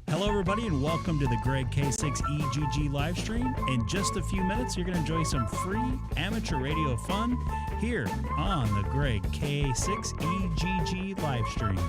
Hello, everybody, and welcome to the Greg K6EGG live stream. In just a few minutes, you're going to enjoy some free amateur radio fun here on the Greg K6EGG live stream.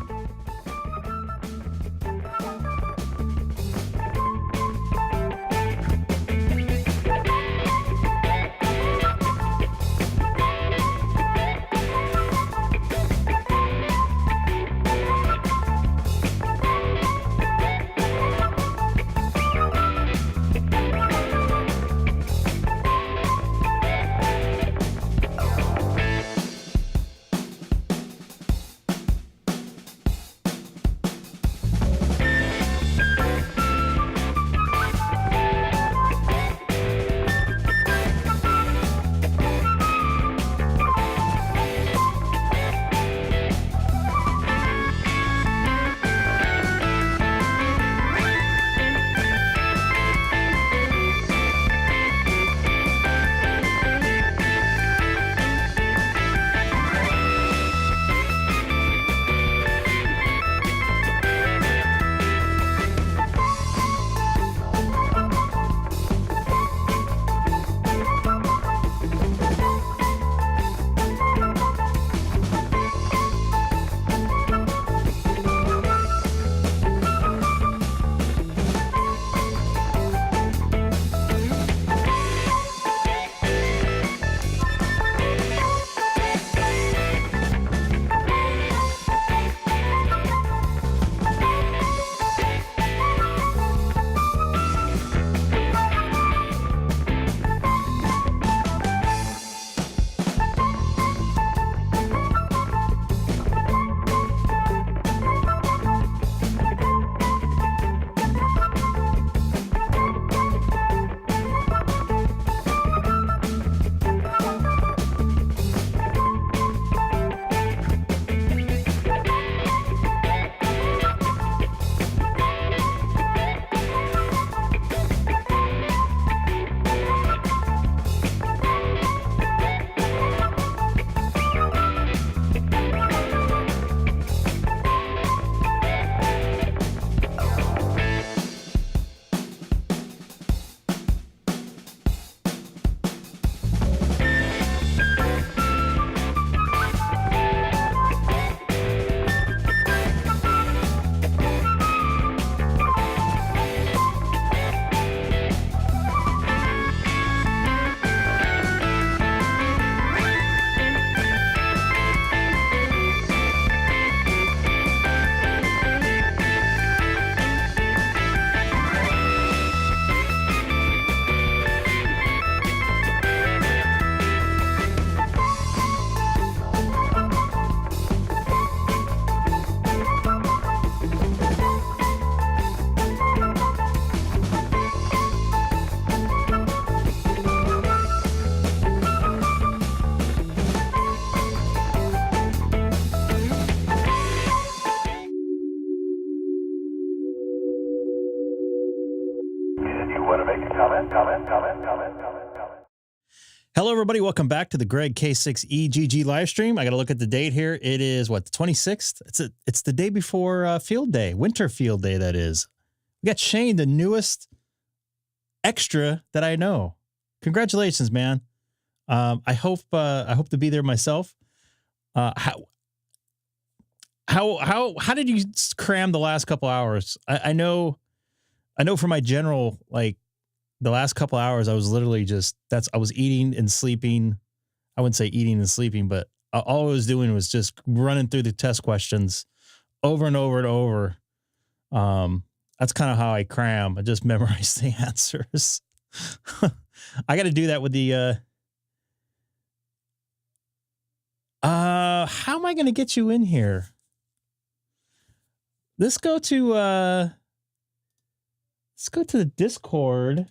Hello, everybody. Welcome back to the Greg K6EGG live stream. I got to look at the date here. It is, what, the 26th? It's the day before field day, winter field day, that is. We got Shane, the newest extra that I know. Congratulations, man. I hope to be there myself. How did you cram the last couple hours? I know for my general, like, the last couple hours, I was literally I was eating and sleeping. I wouldn't say eating and sleeping, but all I was doing was just running through the test questions over and over and over. That's kind of how I cram. I just memorize the answers. I got to do that with the, how am I going to get you in here? Let's go to the Discord.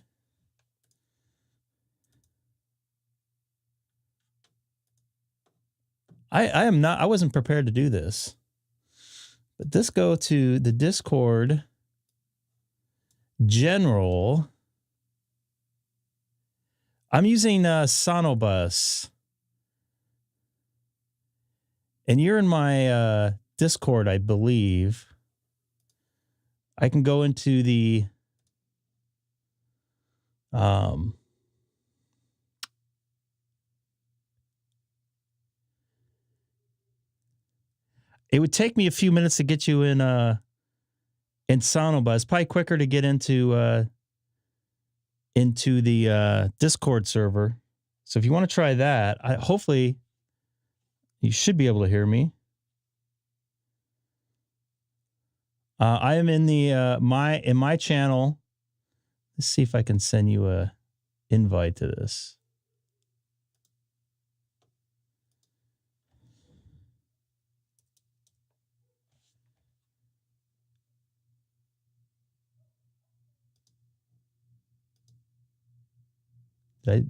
I wasn't prepared to do this, but let's go to the Discord general. I'm using SonoBus, and you're in my Discord, I believe. I can go into the it would take me a few minutes to get you in SonoBus. Probably quicker to get into the Discord server. So if you want to try that, hopefully you should be able to hear me. I am in the my channel. Let's see if I can send you a invite to this. I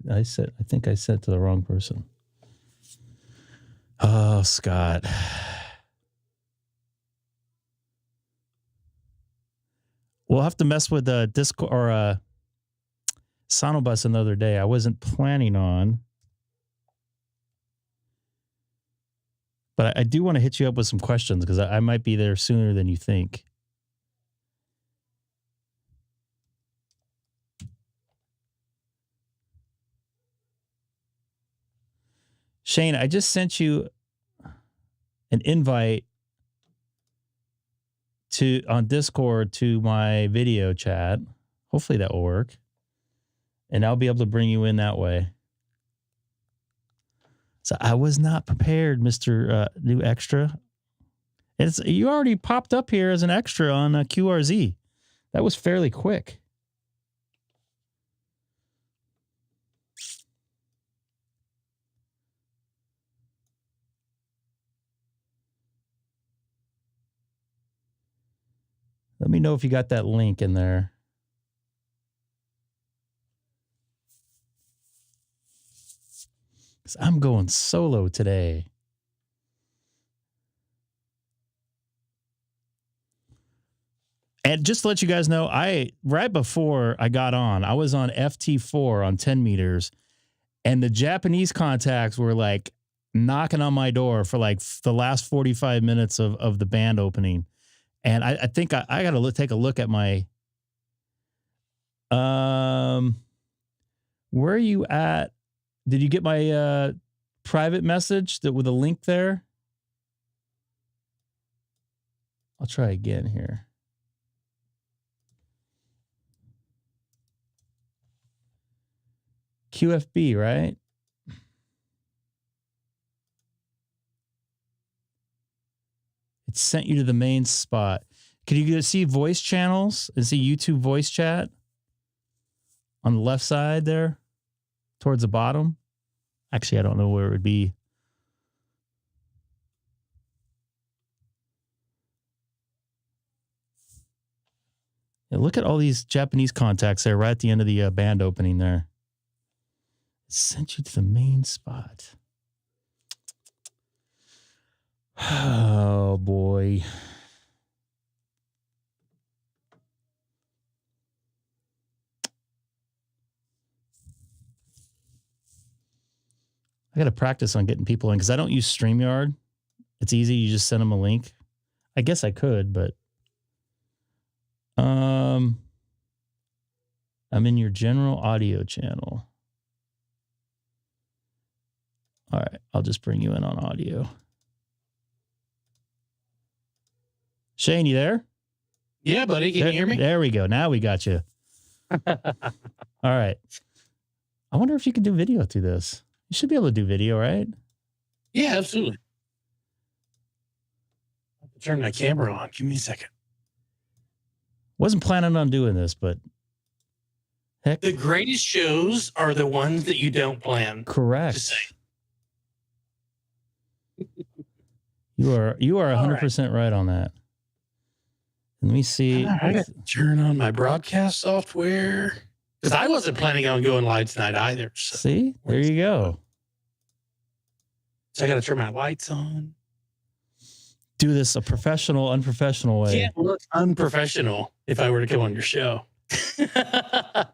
think I sent it to the wrong person. Oh, Scott. We'll have to mess with Discord or SonoBus another day. I wasn't planning on. But I do want to hit you up with some questions because I might be there sooner than you think. Shane, I just sent you an invite on Discord to my video chat. Hopefully that will work. And I'll be able to bring you in that way. So I was not prepared, Mr. New Extra. You already popped up here as an extra on QRZ. That was fairly quick. Let me know if you got that link in there. I'm going solo today. And just to let you guys know, right before I got on, I was on FT4 on 10 meters, and the Japanese contacts were like knocking on my door for like the last 45 minutes of the band opening. And I think I got to take a look at my where are you at? Did you get my private message with a link there? I'll try again here. QFB, right? It sent you to the main spot. Can you see voice channels and see YouTube voice chat on the left side there towards the bottom? Actually, I don't know where it would be. Yeah, look at all these Japanese contacts there right at the end of the band opening there. It sent you to the main spot. Oh, boy. I got to practice on getting people in because I don't use StreamYard. It's easy. You just send them a link. I guess I could, but I'm in your general audio channel. All right. I'll just bring you in on audio. Shane, you there? Yeah, buddy. Can you hear me? There we go. Now we got you. All right. I wonder if you can do video through this. You should be able to do video, right? Yeah, absolutely. I have to turn my camera on. Give me a second. Wasn't planning on doing this, but heck. The greatest shows are the ones that you don't plan. Correct. You are 100% right on that. Let me see. I got to turn on my broadcast software because I wasn't planning on going live tonight either. So. See, there you go. So I got to turn my lights on. Do this a professional, unprofessional way. Can't look unprofessional if I were to come on your show. I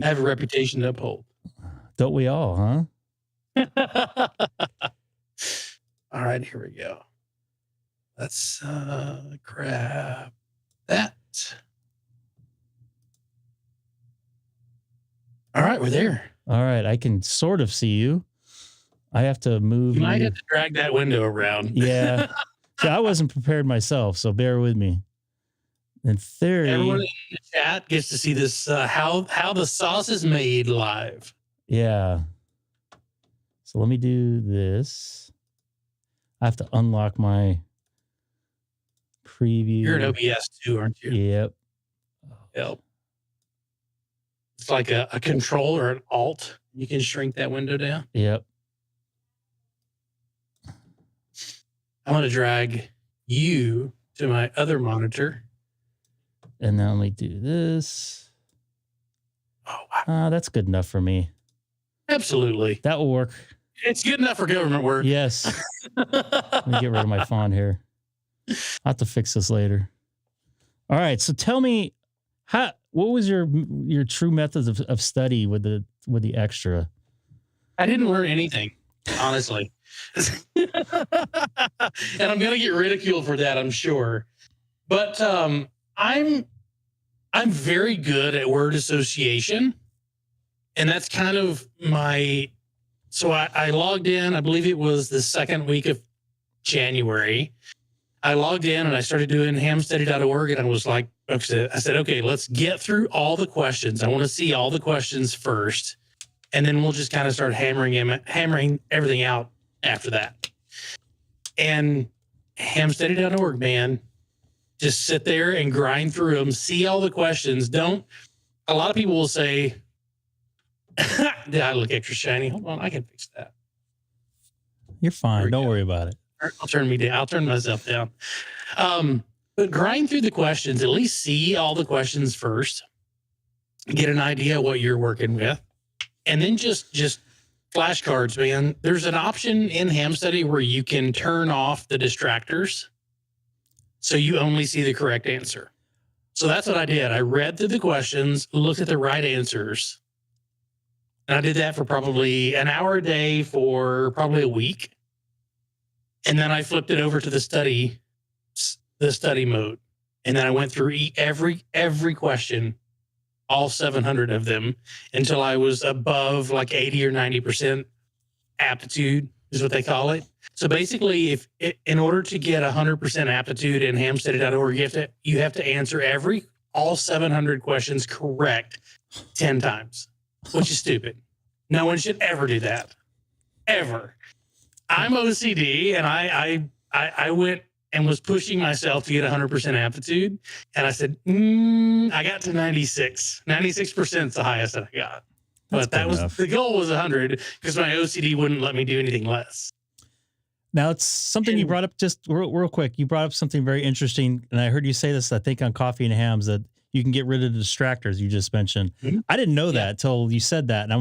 have a reputation to uphold. Don't we all, huh? All right, here we go. Let's grab that. All right, we're there. All right, I can sort of see you. I have to move. You might have to drag that window around. Yeah. See, I wasn't prepared myself, so bear with me. In theory, everyone in the chat gets to see this how the sauce is made live. Yeah. So let me do this. I have to unlock my preview. You're an OBS too, aren't you? Yep. Yep. It's like a control or an alt. You can shrink that window down. Yep. I'm going to drag you to my other monitor. And now let me do this. Oh, wow. That's good enough for me. Absolutely. That will work. It's good enough for government work. Yes. Let me get rid of my font here. I'll have to fix this later. All right. So tell me, what was your true methods of study with the extra? I didn't learn anything, honestly. And I'm going to get ridiculed for that, I'm sure. But I'm very good at word association. And that's kind of my... So I logged in, I believe it was the second week of January. I logged in and I started doing hamstudy.org, and I was like, I said, okay, let's get through all the questions. I want to see all the questions first, and then we'll just kind of start hammering everything out after that. And hamstudy.org, man, just sit there and grind through them, see all the questions. A lot of people will say, did I look extra shiny? Hold on, I can fix that. You're fine. Don't worry about it. I'll turn me down. I'll turn myself down. But grind through the questions, at least see all the questions first, get an idea of what you're working with, and then just flashcards, man. There's an option in HamStudy where you can turn off the distractors so you only see the correct answer. So that's what I did. I read through the questions, looked at the right answers, and I did that for probably an hour a day for probably a week. And then I flipped it over to the study mode. And then I went through every question, all 700 of them, until I was above like 80 or 90% aptitude is what they call it. So basically, in order to get 100% aptitude in hamstudy.org, you have to answer all 700 questions correct 10 times, which is stupid. No one should ever do that, ever. I'm OCD, and I went and was pushing myself to get 100% aptitude, and I said, I got to 96. 96% is the highest that I got. But the goal was 100 because my OCD wouldn't let me do anything less. Now, it's something you brought up just real quick. You brought up something very interesting, and I heard you say this, I think, on Coffee and Hams, that you can get rid of the distractors you just mentioned. Mm-hmm. I didn't know that until you said that, and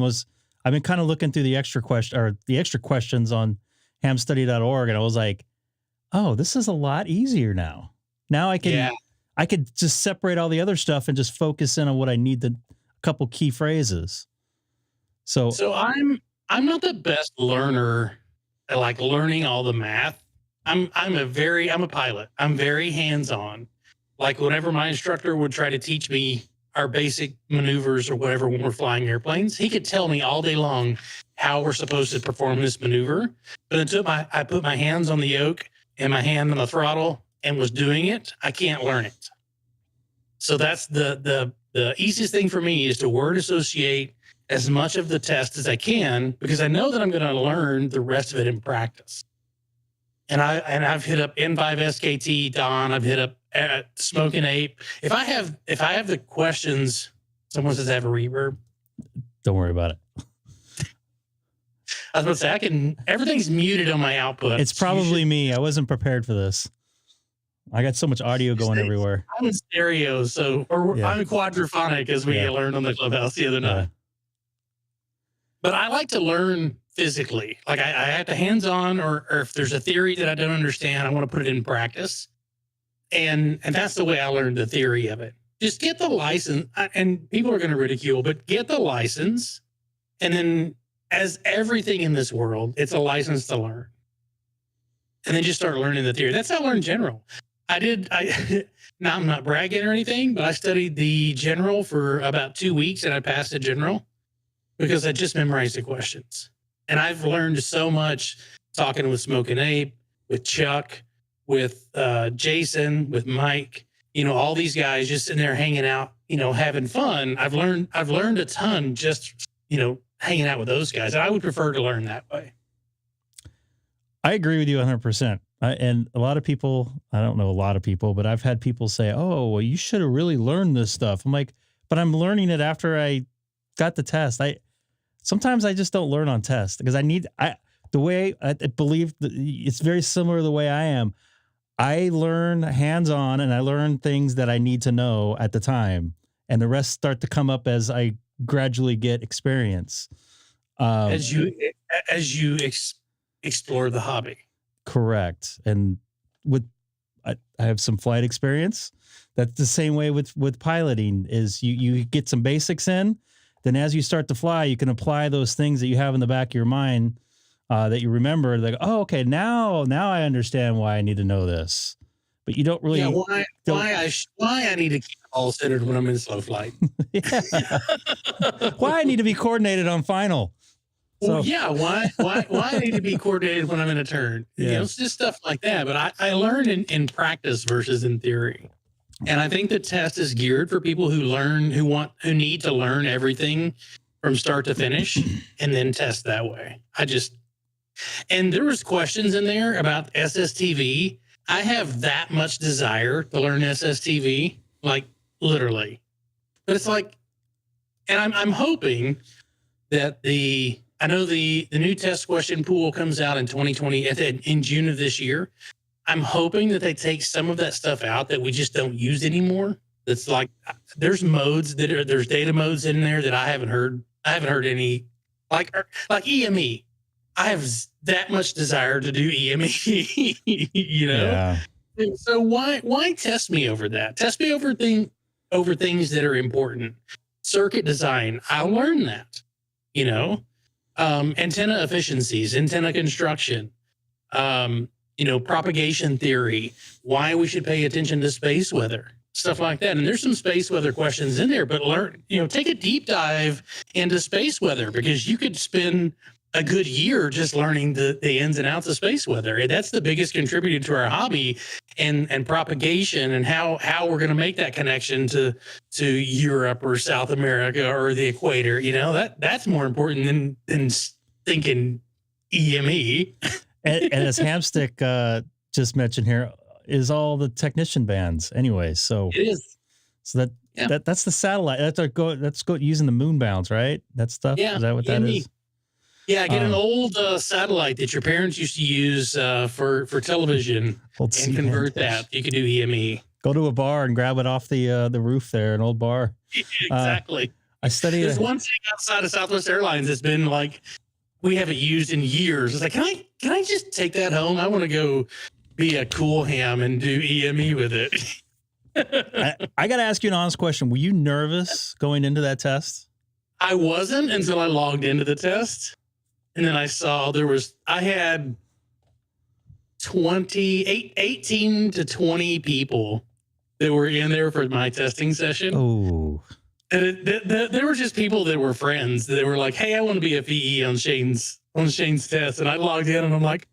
I've been kind of looking through the extra questions on hamstudy.org, and I was like, oh, this is a lot easier now. Now I could just separate all the other stuff and just focus in on what I need, a couple key phrases. So I'm not the best learner, like learning all the math. I'm a pilot. I'm very hands-on. Like whenever my instructor would try to teach me our basic maneuvers or whatever when we're flying airplanes, he could tell me all day long how we're supposed to perform this maneuver. But until I put my hands on the yoke and my hand on the throttle and was doing it, I can't learn it. So that's the easiest thing for me is to word associate as much of the test as I can, because I know that I'm going to learn the rest of it in practice. And I've hit up N5 SKT, Don. I've hit up Smoking Ape. If I have the questions, someone says I have a reverb. Don't worry about it. I was about to say everything's muted on my output. It's probably me. I wasn't prepared for this. I got so much audio going everywhere. I'm in stereo, I'm quadraphonic, as we learned on the Clubhouse the other night. But I like to learn physically. Like I have to hands-on, or if there's a theory that I don't understand, I want to put it in practice. And that's the way I learned the theory of it. Just get the license, and people are going to ridicule, but get the license. And then, as everything in this world, it's a license to learn. And then just start learning the theory. That's how I learned general. I did. Now I'm not bragging or anything, but I studied the general for about 2 weeks and I passed the general because I just memorized the questions. And I've learned so much talking with Smoking Ape, with Chuck, with Jason, with Mike, all these guys just in there hanging out, having fun. I've learned a ton just, hanging out with those guys. And I would prefer to learn that way. I agree with you 100%. And a lot of people, I don't know a lot of people, but I've had people say, oh, well, you should have really learned this stuff. I'm like, but I'm learning it after I got the test. Sometimes I just don't learn on test because the way I believe it's very similar to the way I am. I learn hands-on and I learn things that I need to know at the time, and the rest start to come up as I gradually get experience. As you explore the hobby. Correct. And I have some flight experience. That's the same way with piloting is you get some basics in, then as you start to fly, you can apply those things that you have in the back of your mind that you remember. Like, oh, okay, now I understand why I need to know this. But you don't really. Yeah, why I need to keep it all centered when I'm in slow flight. Why I need to be coordinated on final. Well, yeah, why I need to be coordinated when I'm in a turn? Yeah. It's just stuff like that. But I learn in practice versus in theory, and I think the test is geared for people who need to learn everything from start to finish, and then test that way. And there was questions in there about SSTV. I have that much desire to learn SSTV, like literally, but it's like, and I'm hoping that I know the new test question pool comes out in 2020 in June of this year. I'm hoping that they take some of that stuff out that we just don't use anymore. That's like, there's there's data modes in there that I haven't heard. I haven't heard any like EME. I have that much desire to do EME, Yeah. And so why test me over that? Test me over things that are important. Circuit design, I'll learn that, antenna efficiencies, antenna construction, propagation theory, why we should pay attention to space weather, stuff like that. And there's some space weather questions in there, but take a deep dive into space weather because you could spend a good year just learning the ins and outs of space weather. And that's the biggest contributor to our hobby and propagation and how we're going to make that connection to Europe or South America or the equator. That's more important than thinking EME. and as Hamstick just mentioned here, is all the technician bands anyway. So it is. So that's the satellite. That's using the moon bounds, right? That stuff. Yeah. Is that what that is? Yeah, get an old satellite that your parents used to use for television and convert that. You could do EME. Go to a bar and grab it off the roof there, an old bar. Exactly. I studied. There's one thing outside of Southwest Airlines that's been like we haven't used in years. It's like, can I just take that home? I want to go be a cool ham and do EME with it. I got to ask you an honest question. Were you nervous going into that test? I wasn't until I logged into the test. And then I saw I had 18 to 20 people that were in there for my testing session. Oh. And there were just people that were friends that were like, hey, I want to be a PE on Shane's test. And I logged in and I'm like,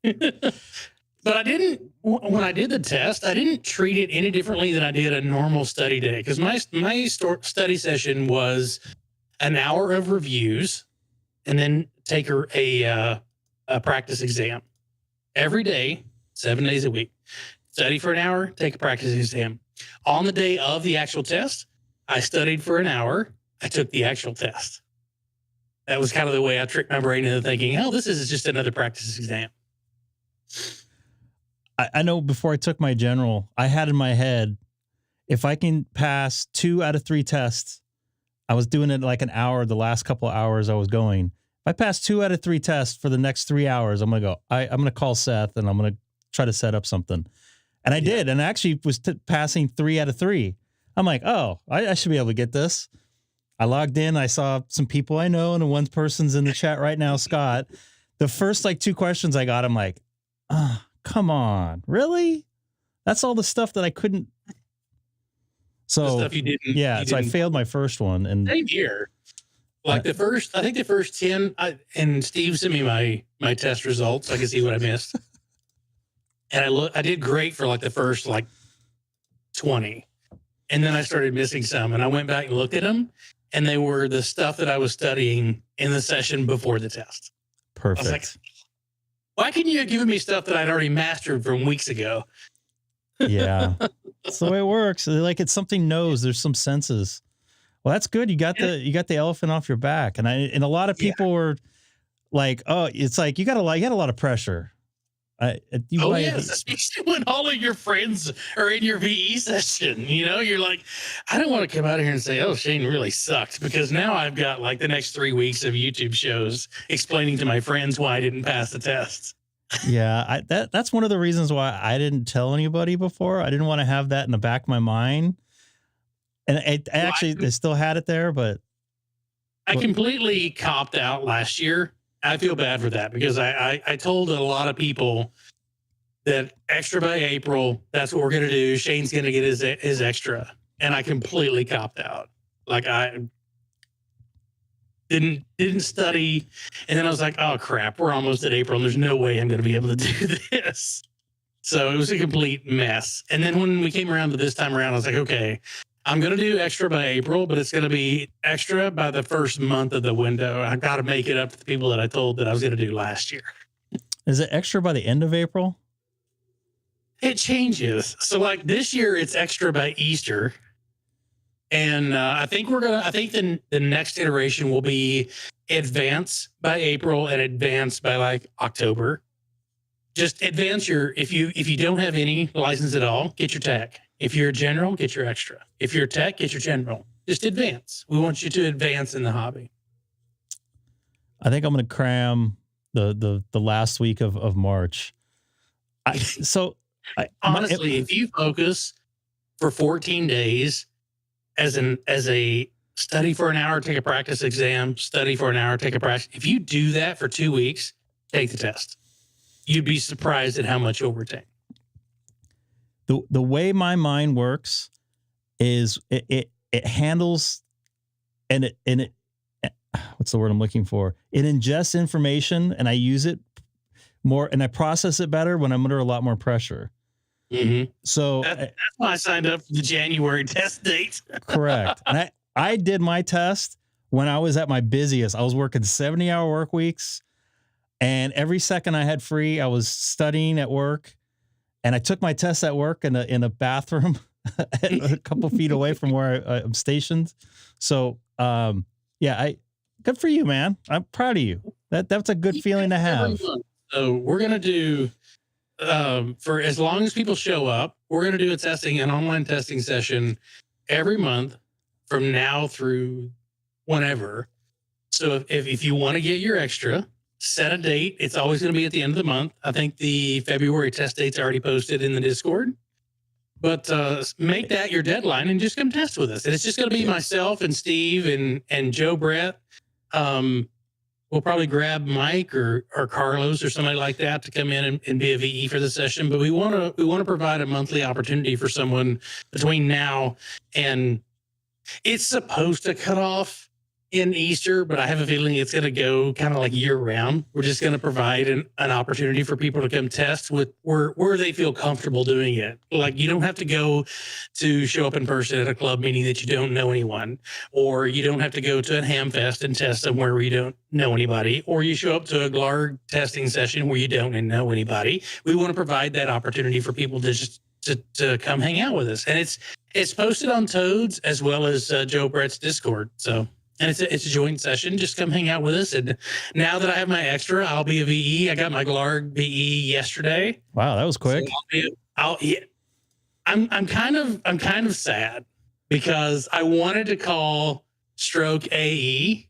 but when I did the test, I didn't treat it any differently than I did a normal study day. Because my study session was an hour of reviews and then take a practice exam every day, 7 days a week. Study for an hour, take a practice exam. On the day of the actual test, I studied for an hour. I took the actual test. That was kind of the way I tricked my brain into thinking, oh, this is just another practice exam. I know before I took my general, I had in my head, if I can pass 2 out of 3 tests, I was doing it like an hour, the last couple of hours I was going. If I pass 2 out of 3 tests for the next 3 hours, I'm going to go, I'm going to call Seth and I'm going to try to set up something. And I did. And I actually was passing 3 out of 3. I'm like, oh, I should be able to get this. I logged in. I saw some people I know, and one person's in the chat right now, Scott. The first 2 questions I got, I'm like, come on, really? That's all the stuff that I couldn't. So The stuff you didn't. Yeah, so I failed my first one, and same here. Like I think the first 10, and Steve sent me my test results so I could see what I missed. And I did great for like the first like 20. And then I started missing some, and I went back and looked at them, and they were the stuff that I was studying in the session before the test. Perfect. I was like, why couldn't you have given me stuff that I'd already mastered from weeks ago? Yeah. That's the way it works. Like it's something knows. There's some senses. Well, that's good. You got the elephant off your back. And a lot of people were like, oh, it's like you got a lot of pressure. Yes, especially when all of your friends are in your VE session. You know, you're like, I don't want to come out here and say, oh, Shane really sucked, because now I've got like the next 3 weeks of YouTube shows explaining to my friends why I didn't pass the test. Yeah, that's one of the reasons why I didn't tell anybody before. I didn't want to have that in the back of my mind. And I still had it there, but I completely copped out last year. I feel bad for that, because I told a lot of people that extra by April, that's what we're going to do. Shane's going to get his extra. And I completely copped out. Like I didn't study. And then I was like, oh crap, we're almost at April and there's no way I'm going to be able to do this. So it was a complete mess. And then when we came around to this time around, I was like, okay, I'm going to do extra by April, but it's going to be extra by the first month of the window. I got to make it up to the people that I told that I was going to do last year. Is it extra by the end of April? It changes. So like this year, it's extra by Easter. And I think the next iteration will be advance by April and advance by like October. Just advance if you don't have any license at all, get your tech. If you're a general, get your extra. If you're a tech, get your general. Just advance. We want you to advance in the hobby. I think I'm going to cram the last week of March. Honestly, if you focus for 14 days as a study for an hour, take a practice exam, study for an hour, take a practice. If you do that for 2 weeks, take the test. You'd be surprised at how much you'll retain. The way my mind works is it handles and it what's the word I'm looking for? It ingests information and I use it more and I process it better when I'm under a lot more pressure. Mm-hmm. So that's why I signed up for the January test date. Correct. And I did my test when I was at my busiest. I was working 70-hour work weeks, and every second I had free, I was studying at work. And I took my test at work in a bathroom a couple feet away from where I'm stationed. So, good for you, man. I'm proud of you. That's a good feeling to have. So we're going to do, for as long as people show up, we're going to do an online testing session every month from now through whenever. So if you want to get your extra, set a date. It's always going to be at the end of the month. I think the February test date's already posted in the Discord. But make that your deadline and just come test with us. And it's just going to be myself and Steve and Joe Brett. We'll probably grab Mike or Carlos or somebody like that to come in and be a VE for the session. But we want to provide a monthly opportunity for someone between now and it's supposed to cut off in Easter, but I have a feeling it's going to go kind of like year round. We're just going to provide an opportunity for people to come test with where they feel comfortable doing it. Like you don't have to go to show up in person at a club meeting that you don't know anyone, or you don't have to go to a ham fest and test somewhere where you don't know anybody, or you show up to a GLARG testing session where you don't know anybody. We want to provide that opportunity for people to just to come hang out with us. And it's posted on Toads as well as Joe Brett's Discord. So. And it's a joint session. Just come hang out with us. And now that I have my extra, I'll be a VE. I got my GLARG VE yesterday. Wow, that was quick. So I'm kind of sad because I wanted to call stroke AE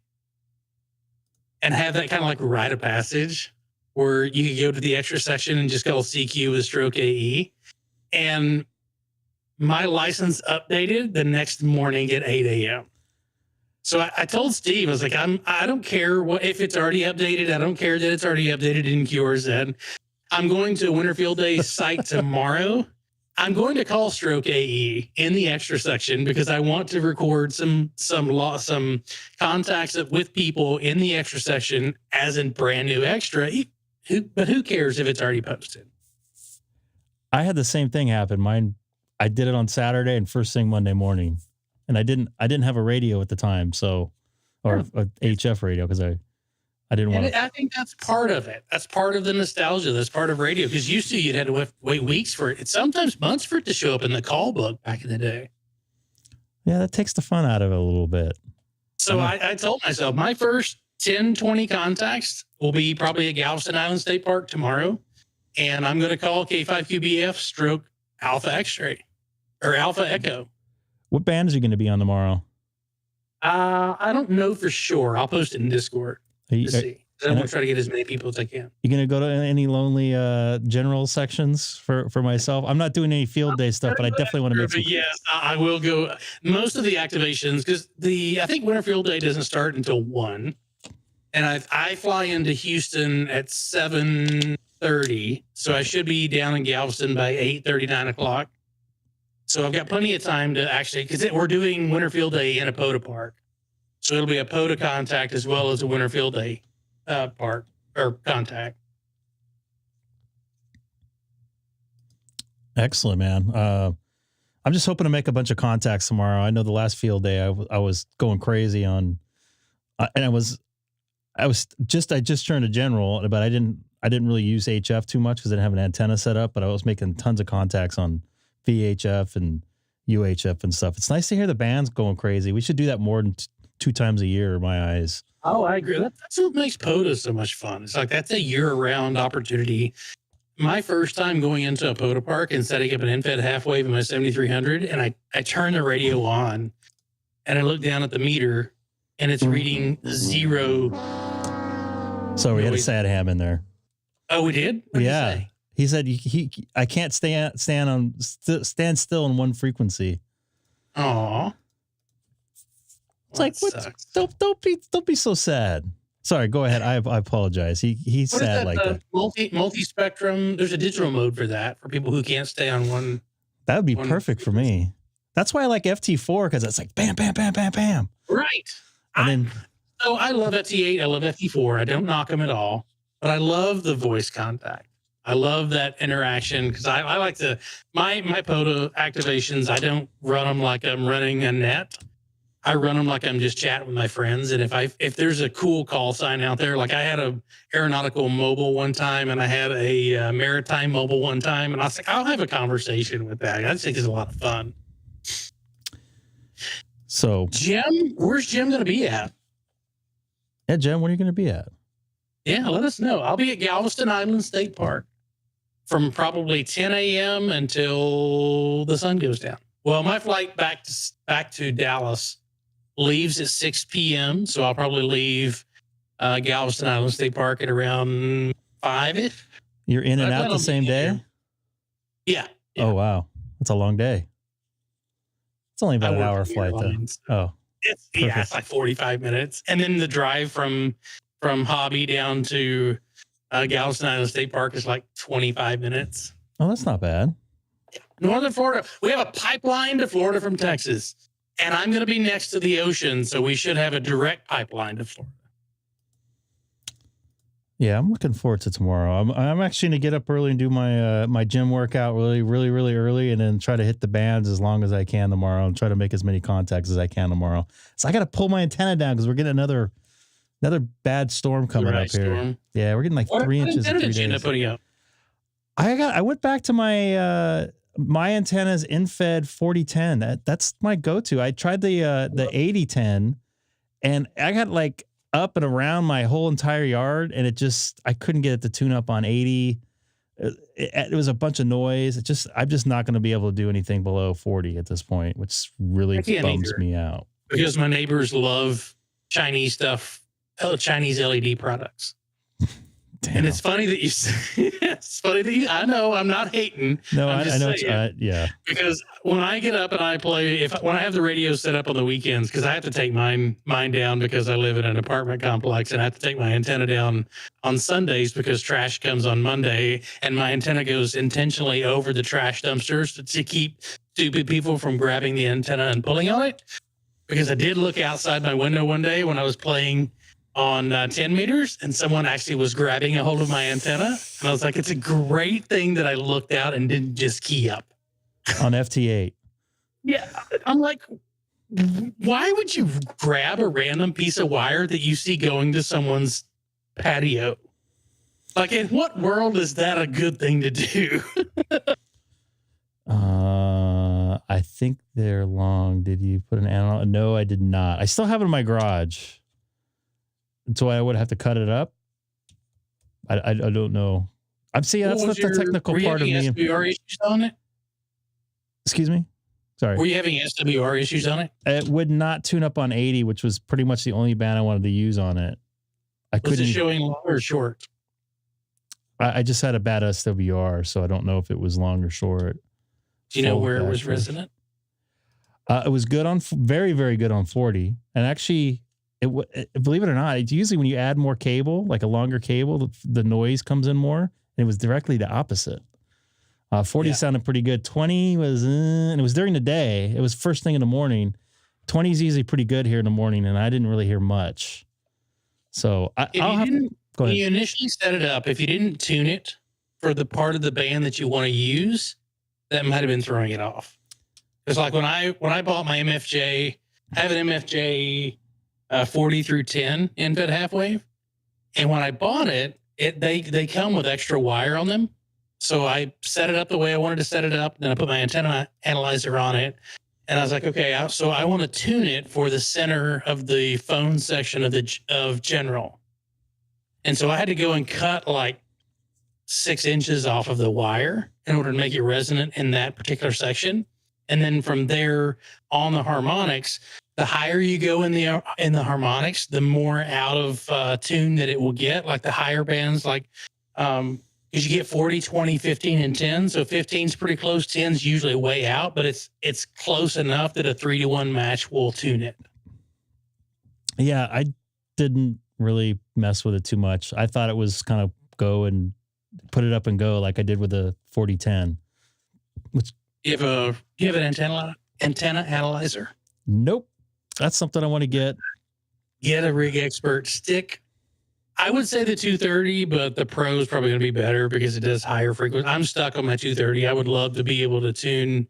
and have that kind of like rite of passage where you could go to the extra section and just call CQ with stroke AE. And my license updated the next morning at 8 a.m. So I told Steve, I was like, I don't care if it's already updated. I don't care that it's already updated in QRZ. I'm going to Winter Field Day site tomorrow. I'm going to call Stroke AE in the extra section because I want to record some contacts with people in the extra section as in brand new extra. But who cares if it's already posted? I had the same thing happen. Mine, I did it on Saturday and first thing Monday morning, and I didn't have a radio at the time, so or a HF radio because I didn't want. I think that's part of it. That's part of the nostalgia. That's part of radio because used to you'd had to wait weeks for it. It's sometimes months for it to show up in the call book back in the day. Yeah, that takes the fun out of it a little bit. So I told myself my first 10, 20 contacts will be probably at Galveston Island State Park tomorrow. And I'm going to call K5QBF stroke Alpha X-ray or Alpha Echo. What bands are you going to be on tomorrow? I don't know for sure. I'll post it in Discord to see. I'm going to try to get as many people as I can. You going to go to any lonely general sections for myself? I'm not doing any field day stuff, but I definitely want to make some. Yes, I will go. Most of the activations, because I think Winter Field Day doesn't start until 1. And I fly into Houston at 7:30, so I should be down in Galveston by 8:30, 9 o'clock. So I've got plenty of time to actually, because we're doing Winter Field Day in a POTA park. So it'll be a POTA contact as well as a Winter Field Day park or contact. Excellent, man. I'm just hoping to make a bunch of contacts tomorrow. I know the last field day I was going crazy on, and I just turned to general, but I didn't really use HF too much because I didn't have an antenna set up, but I was making tons of contacts on VHF and UHF and stuff. It's nice to hear the bands going crazy. We should do that more than 2 times a year in my eyes. Oh, I agree. That's what makes POTA so much fun. It's like that's a year-round opportunity. My first time going into a POTA park and setting up an end-fed half wave in my 7300, and I turned the radio on, and I looked down at the meter, and it's reading 0. So we had a sad ham in there. Oh, we did? Yeah. He said I can't stand still in one frequency. Aw. It's like don't be so sad. Sorry, go ahead. I apologize. He's sad like that. Multi-spectrum. There's a digital mode for that for people who can't stay on one. That would be perfect for me. That's why I like FT4 because it's like bam, bam, bam, bam, bam. Right. And I love FT8. I love FT4. I don't knock them at all, but I love the voice contact. I love that interaction because I like my POTA activations. I don't run them like I'm running a net. I run them like I'm just chatting with my friends. And if there's a cool call sign out there, like I had a aeronautical mobile one time and I had a maritime mobile one time, and I was like, I'll have a conversation with that. I just think it's a lot of fun. So Jim, where's Jim going to be at? Yeah, Jim, where are you going to be at? Yeah, let us know. I'll be at Galveston Island State Park from probably 10 a.m. until the sun goes down. Well, my flight back to Dallas leaves at 6 p.m., so I'll probably leave Galveston Island State Park at around 5-ish. You're in and out the same day? Yeah. Oh, wow. That's a long day. It's only about an hour flight, though. Oh. It's like 45 minutes. And then the drive from Hobby down to Galveston Island State Park is like 25 minutes. Oh, that's not bad. Northern Florida. We have a pipeline to Florida from Texas, and I'm going to be next to the ocean, so we should have a direct pipeline to Florida. Yeah, I'm looking forward to tomorrow. I'm actually going to get up early and do my my gym workout really, really, really early, and then try to hit the bands as long as I can tomorrow, and try to make as many contacts as I can tomorrow. So I got to pull my antenna down because we're getting another bad storm coming up here. Yeah, we're getting like 3 inches in 3 days. I went back to my my antenna's infed 4010. That's my go-to. I tried the 8010, and I got like up and around my whole entire yard, and I couldn't get it to tune up on 80. It was a bunch of noise. I'm just not going to be able to do anything below 40 at this point, which really bums me out. Because my neighbors love Chinese stuff, Chinese LED products. Damn. And it's funny that I know I'm not hating. No, I'm I just know. saying, Yeah. because when I get up and I play, when I have the radio set up on the weekends, because I have to take mine down because I live in an apartment complex, and I have to take my antenna down on Sundays because trash comes on Monday, and my antenna goes intentionally over the trash dumpsters to keep stupid people from grabbing the antenna and pulling on it. Because I did look outside my window one day when I was playing on 10 meters, and someone actually was grabbing a hold of my antenna. And I was like, it's a great thing that I looked out and didn't just key up. On FT8. Yeah. I'm like, why would you grab a random piece of wire that you see going to someone's patio? Like, in what world is that a good thing to do? I think they're long. Did you put an analog? No, I did not. I still have it in my garage. So I would have to cut it up. I don't know. I'm seeing that's not the technical part of me. SWR issues on it? Excuse me? Sorry. Were you having SWR issues on it? It would not tune up on 80, which was pretty much the only band I wanted to use on it. Was it showing long or short? I just had a bad SWR, so I don't know if it was long or short. Do you know where it was resonant? It was good on, very, very good on 40. And actually, believe it or not, usually when you add more cable, like a longer cable, the noise comes in more. And it was directly the opposite. 40 sounded pretty good. 20 was, and it was during the day. It was first thing in the morning. 20 is usually pretty good here in the morning, and I didn't really hear much. So when you initially set it up, if you didn't tune it for the part of the band that you want to use, that might have been throwing it off. It's like when I bought my MFJ, I have an MFJ 40 through 10 in-bed half wave. And when I bought it, they come with extra wire on them. So I set it up the way I wanted to set it up. Then I put my antenna analyzer on it. And I was like, okay, so I want to tune it for the center of the phone section of general. And so I had to go and cut like 6 inches off of the wire in order to make it resonant in that particular section. And then from there on the harmonics, the higher you go in the harmonics, the more out of tune that it will get. Like the higher bands, like because you get 40, 20, 15, and 10. So 15 is pretty close. 10 is usually way out, but it's close enough that a 3-to-1 match will tune it. Yeah, I didn't really mess with it too much. I thought it was kind of go and put it up and go like I did with the 4010. Which you have an antenna analyzer? Nope. That's something I want to get. Get a rig expert stick. I would say the 230, but the Pro is probably going to be better because it does higher frequency. I'm stuck on my 230. I would love to be able to tune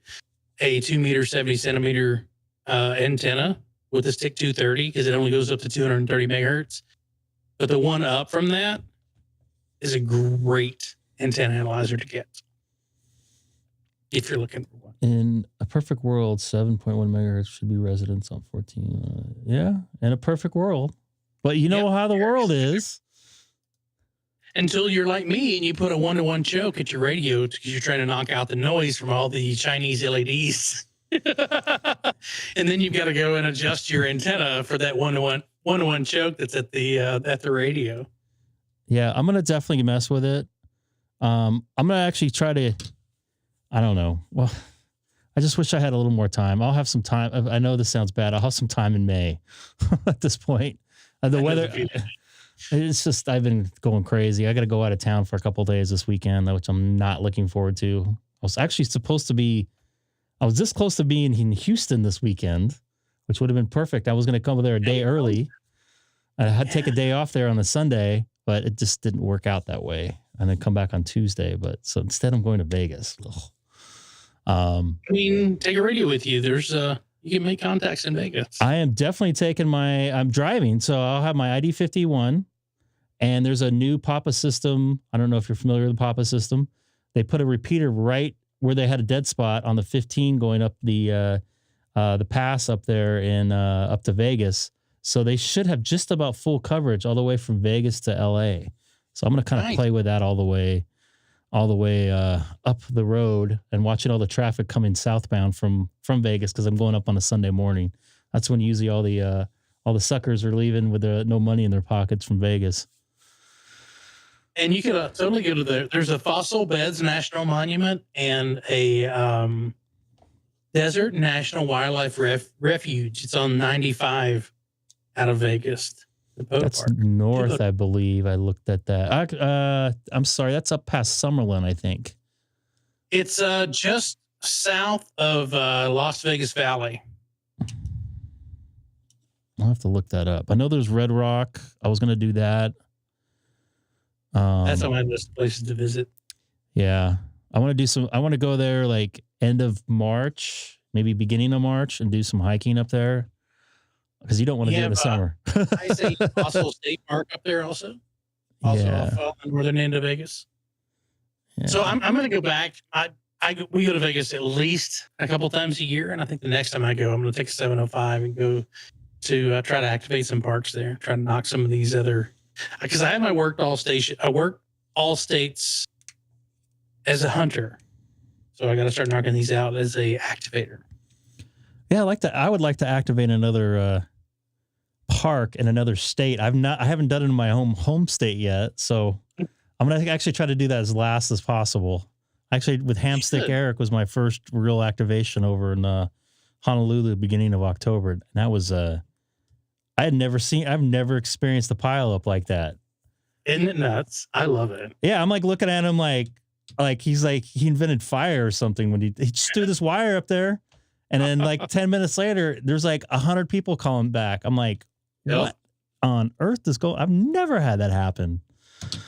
a 2 meter, 70 centimeter antenna with the stick 230 because it only goes up to 230 megahertz. But the one up from that is a great antenna analyzer to get if you're looking for one. In a perfect world, 7.1 megahertz should be resonance on 14. Yeah, in a perfect world. But you know how the world is. Until you're like me and you put a 1-to-1 choke at your radio because you're trying to knock out the noise from all the Chinese LEDs. And then you've got to go and adjust your antenna for that 1-to-1 choke that's at the radio. Yeah, I'm gonna definitely mess with it. I'm gonna actually try to. I don't know. Well, I just wish I had a little more time. I'll have some time. I know this sounds bad. I'll have some time in May at this point. The weather, it's just, I've been going crazy. I got to go out of town for a couple of days this weekend, which I'm not looking forward to. I was actually supposed to be, I was this close to being in Houston this weekend, which would have been perfect. I was going to come there a day early. I had to take a day off there on the Sunday, but it just didn't work out that way. And then come back on Tuesday. But so instead I'm going to Vegas. I mean, take a radio with you. There's you can make contacts in Vegas. I am definitely taking I'm driving, so I'll have my ID51, and there's a new Papa system. I don't know if you're familiar with the Papa system. They put a repeater right where they had a dead spot on the 15 going up the pass up there in up to Vegas. So they should have just about full coverage all the way from Vegas to LA. So I'm going to kind of play with that all the way up the road and watching all the traffic coming southbound from Vegas because I'm going up on a Sunday morning. That's when usually all the suckers are leaving with no money in their pockets from Vegas. And you could totally go to there's a Fossil Beds National Monument and a Desert National Wildlife Refuge. It's on 95 out of Vegas. That's Park. north, I believe. I looked at that. I'm sorry, that's up past Summerlin, I think. It's just south of Las Vegas Valley. I'll have to look that up. I know there's Red Rock. I was going to do that. That's on my list of places to visit. Yeah. I want to go there like end of March, maybe beginning of March, and do some hiking up there. Because you don't want to do it in the summer. I say Fossil State Park up there also. Also off the northern end of Vegas. Yeah. So I'm going to go back. We go to Vegas at least a couple times a year. And I think the next time I go, I'm going to take a 705 and go to try to activate some parks there. Try to knock some of these other... Because I have my worked all states as a hunter, so I got to start knocking these out as a activator. Yeah, I would like to activate another park in another state. I haven't done it in my home state yet, so I'm gonna actually try to do that as last as possible. Actually, with Hamstick Eric was my first real activation over in Honolulu, beginning of October, and that was I've never experienced a pile up like that. Isn't it nuts? I love it. Yeah, I'm like looking at him like he's like he invented fire or something when he just threw this wire up there, and then like 10 minutes later, there's like 100 people calling back. I'm like, what on earth is going? I've never had that happen.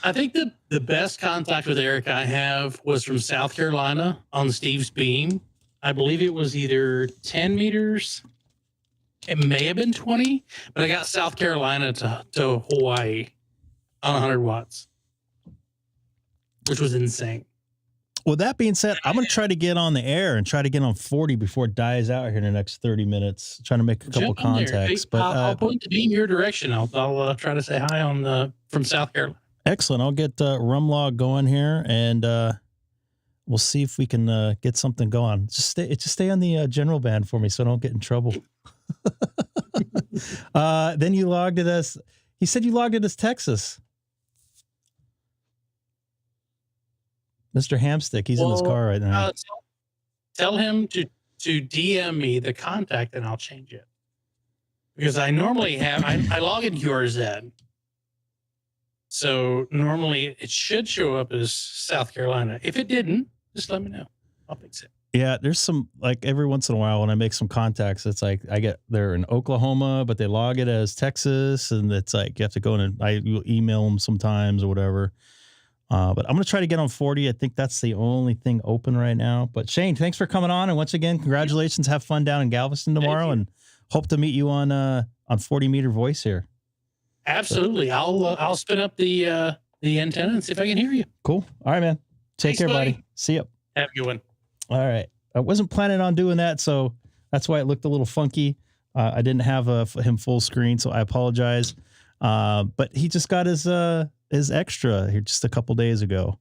I think the best contact with Eric I have was from South Carolina on Steve's beam. I believe it was either 10 meters. It may have been 20, but I got South Carolina to Hawaii on 100 watts, which was insane. With that being said, I'm going to try to get on the air and try to get on 40 before it dies out here in the next 30 minutes, trying to make a couple contacts. But I'll point the beam your direction. I'll try to say hi from South Carolina. Excellent. I'll get Rumlog going here, and we'll see if we can get something going. Just stay on the general band for me so I don't get in trouble. Then you logged it as, he said you logged it as Texas. Mr. Hamstick, he's in his car right now. Tell him to DM me the contact and I'll change it. Because I normally have, I log in QRZ. So normally it should show up as South Carolina. If it didn't, just let me know. I'll fix it. Yeah, there's some, like every once in a while when I make some contacts, it's like they're in Oklahoma, but they log it as Texas, and it's like you have to go in and I email them sometimes or whatever. But I'm going to try to get on 40. I think that's the only thing open right now. But Shane, thanks for coming on, and once again, congratulations. Have fun down in Galveston tomorrow, and hope to meet you on 40 meter voice here. Absolutely. I'll spin up the antenna and see if I can hear you. Cool. All right, man. Take care, buddy. See you. Have a good one. All right. I wasn't planning on doing that, so that's why it looked a little funky. I didn't have him full screen, so I apologize. But he just got his extra here just a couple days ago.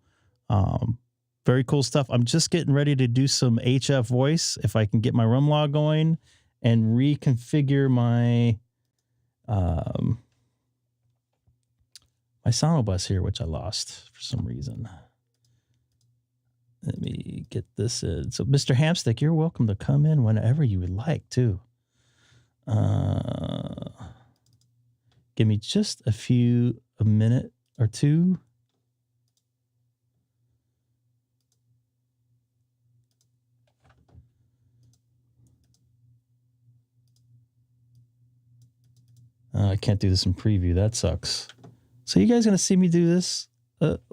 Very cool stuff. I'm just getting ready to do some HF voice if I can get my Rumlog going and reconfigure my my SonoBus here, which I lost for some reason. Let me get this in. So, Mr. Hamstick, you're welcome to come in whenever you would like, too. Give me just a minute or two. I can't do this in preview. That sucks. So you guys going to see me do this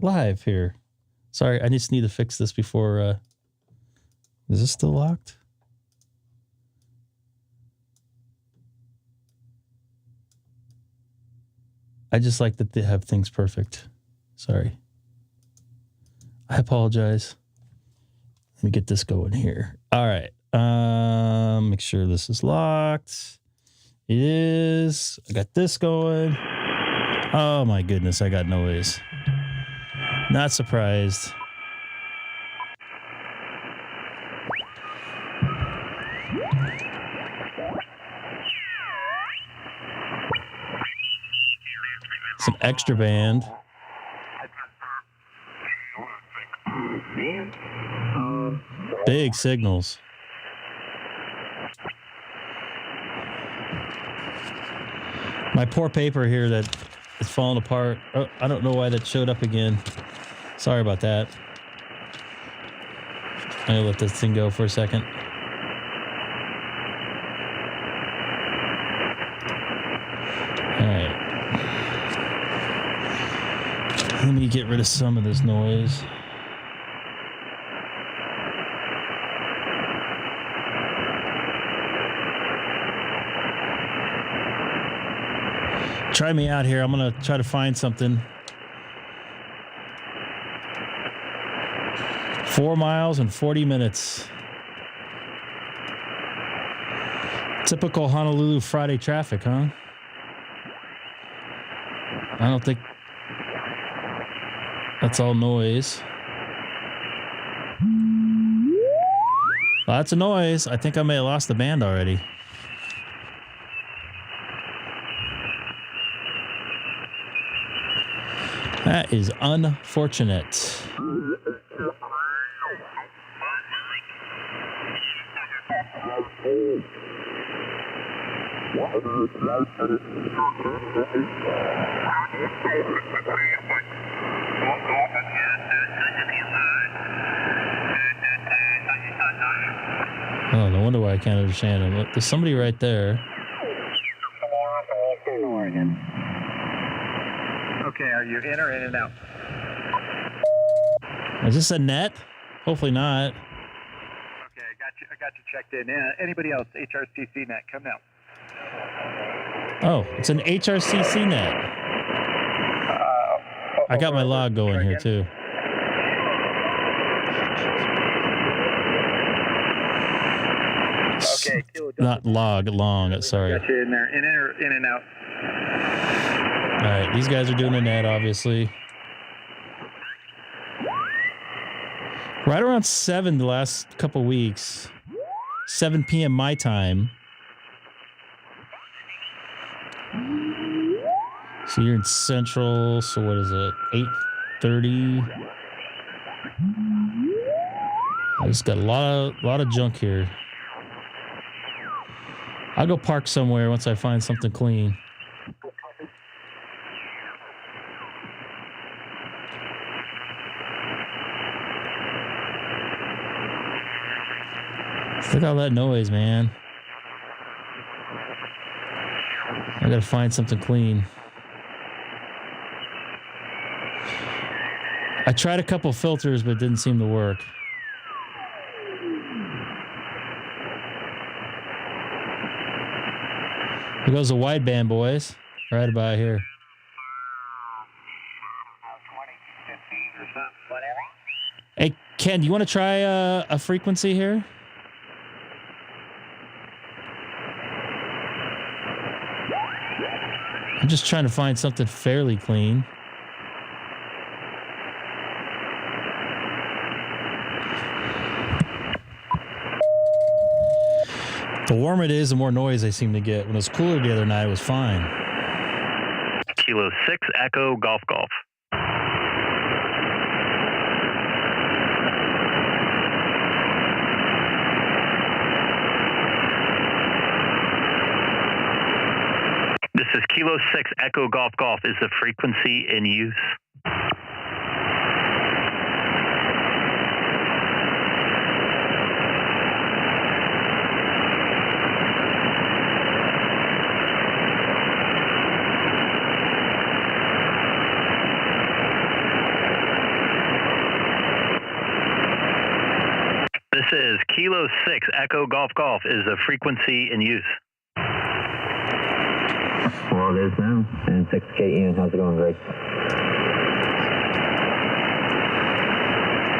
live here. Sorry, I just need to fix this before... is this still locked? I just like that they have things perfect. Sorry. I apologize. Let me get this going here. All right. Make sure this is locked. It is. I got this going. Oh my goodness, I got noise. Not surprised. Some extra band. Big signals. My poor paper here that is falling apart. Oh, I don't know why that showed up again. Sorry about that. I'm gonna let this thing go for a second. All right. Let me get rid of some of this noise. Try me out here. I'm going to try to find something. 4 miles and 40 minutes. Typical Honolulu Friday traffic, huh? I don't think that's all noise. Lots of noise. I think I may have lost the band already. That is unfortunate. Oh, no wonder why I can't understand him. Look, there's somebody right there. Okay, are you in or in and out? Is this a net? Hopefully not. Okay, I got you checked in. Anybody else? HRCC net, come now. Oh, it's an HRCC net. I got my log going here too. Okay, not log, long. Sorry. Got you in there, in and out. All right, these guys are doing a net, obviously. Right around 7 the last couple weeks. 7 p.m. my time. So you're in Central, so what is it? 8:30. I just got a lot of junk here. I'll go park somewhere once I find something clean. Look at all that noise, man. I gotta find something clean. I tried a couple filters, but it didn't seem to work. Here goes the wideband, boys. Right about here. Hey, Ken, do you want to try a frequency here? I'm just trying to find something fairly clean. The warmer it is, the more noise I seem to get. When it was cooler the other night, it was fine. Kilo 6 Echo Golf Golf. This is Kilo 6 Echo Golf Golf. Is the frequency in use? This is Kilo 6 Echo Golf Golf. Is the frequency in use? Well, it is now. And 6K Ian, how's it going, Greg?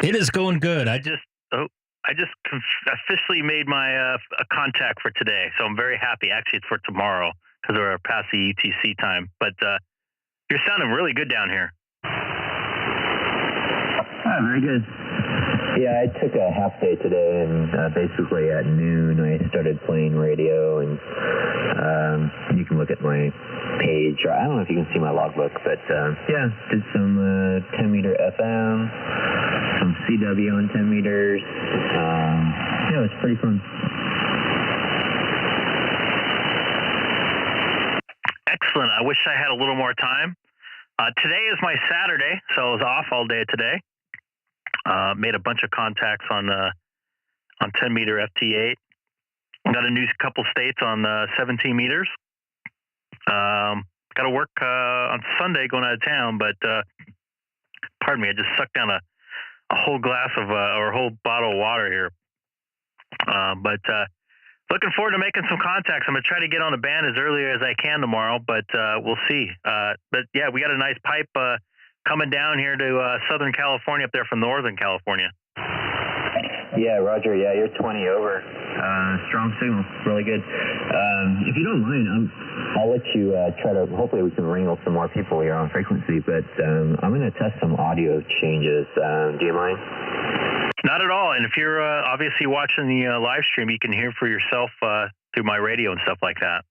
It is going good. I just officially made my a contact for today, so I'm very happy. Actually, it's for tomorrow because we're past the UTC time. But you're sounding really good down here. Oh, very good. Yeah, I took a half day today, and basically at noon I started playing radio, and you can look at my page. Or I don't know if you can see my logbook, but yeah, did some 10 meter FM, some CW on 10 meters. Yeah, it was pretty fun. Excellent. I wish I had a little more time. Today is my Saturday, so I was off all day today. Made a bunch of contacts on 10 meter FT8. Got a new couple states on 17 meters. Got to work on Sunday going out of town, but pardon me, I just sucked down a whole glass of or a whole bottle of water here. But looking forward to making some contacts. I'm going to try to get on the band as early as I can tomorrow, but we'll see. But yeah, we got a nice pipe coming down here to Southern California up there from Northern California. Yeah, Roger. Yeah, you're 20 over. Strong signal. Really good. If you don't mind, I'll let you try to, hopefully we can wrangle some more people here on frequency, but I'm going to test some audio changes. Do you mind? Not at all. And if you're obviously watching the live stream, you can hear for yourself through my radio and stuff like that.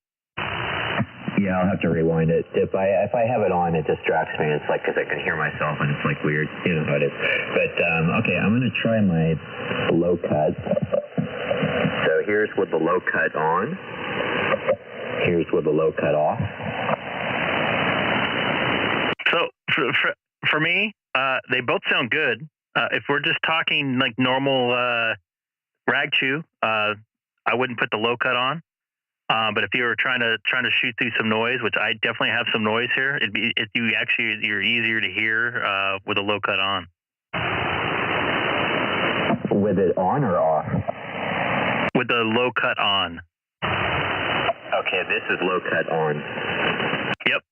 Yeah, I'll have to rewind it. If I have it on, it distracts me. It's like because I can hear myself and it's like weird. You know how it is. But okay, I'm going to try my low cut. So here's with the low cut on. Here's with the low cut off. So for me, they both sound good. If we're just talking like normal rag chew, I wouldn't put the low cut on. But if you were trying to shoot through some noise, which I definitely have some noise here, you're easier to hear with a low cut on. With it on or off? With the low cut on. Okay, this is low cut on. Yep.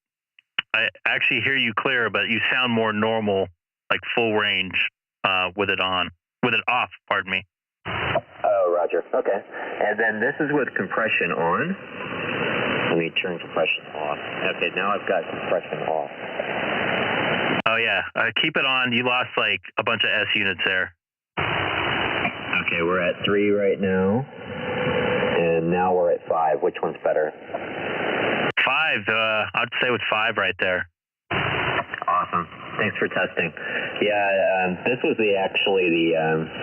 I actually hear you clear, but you sound more normal, like full range with it on. With it off, pardon me. Oh, Roger. Okay. And then this is with compression on. Let me turn compression off. Okay, now I've got compression off. Oh, yeah. Keep it on. You lost like a bunch of S units there. Okay, we're at 3 right now. And now we're at 5. Which one's better? 5. I'd say with 5 right there. Awesome. Thanks for testing. Yeah, this was actually the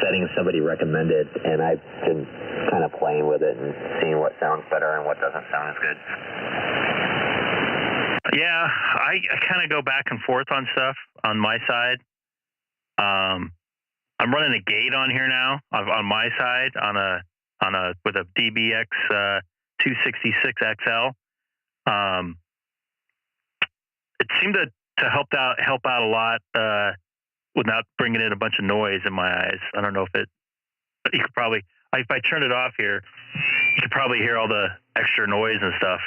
setting somebody recommended, and I've been kind of playing with it and seeing what sounds better and what doesn't sound as good. Yeah, I kind of go back and forth on stuff on my side. I'm running a gate on here now on my side with a DBX 266XL. It seemed to help out a lot without bringing in a bunch of noise in my eyes. I don't know if you could probably, if I turn it off here, you could probably hear all the extra noise and stuff.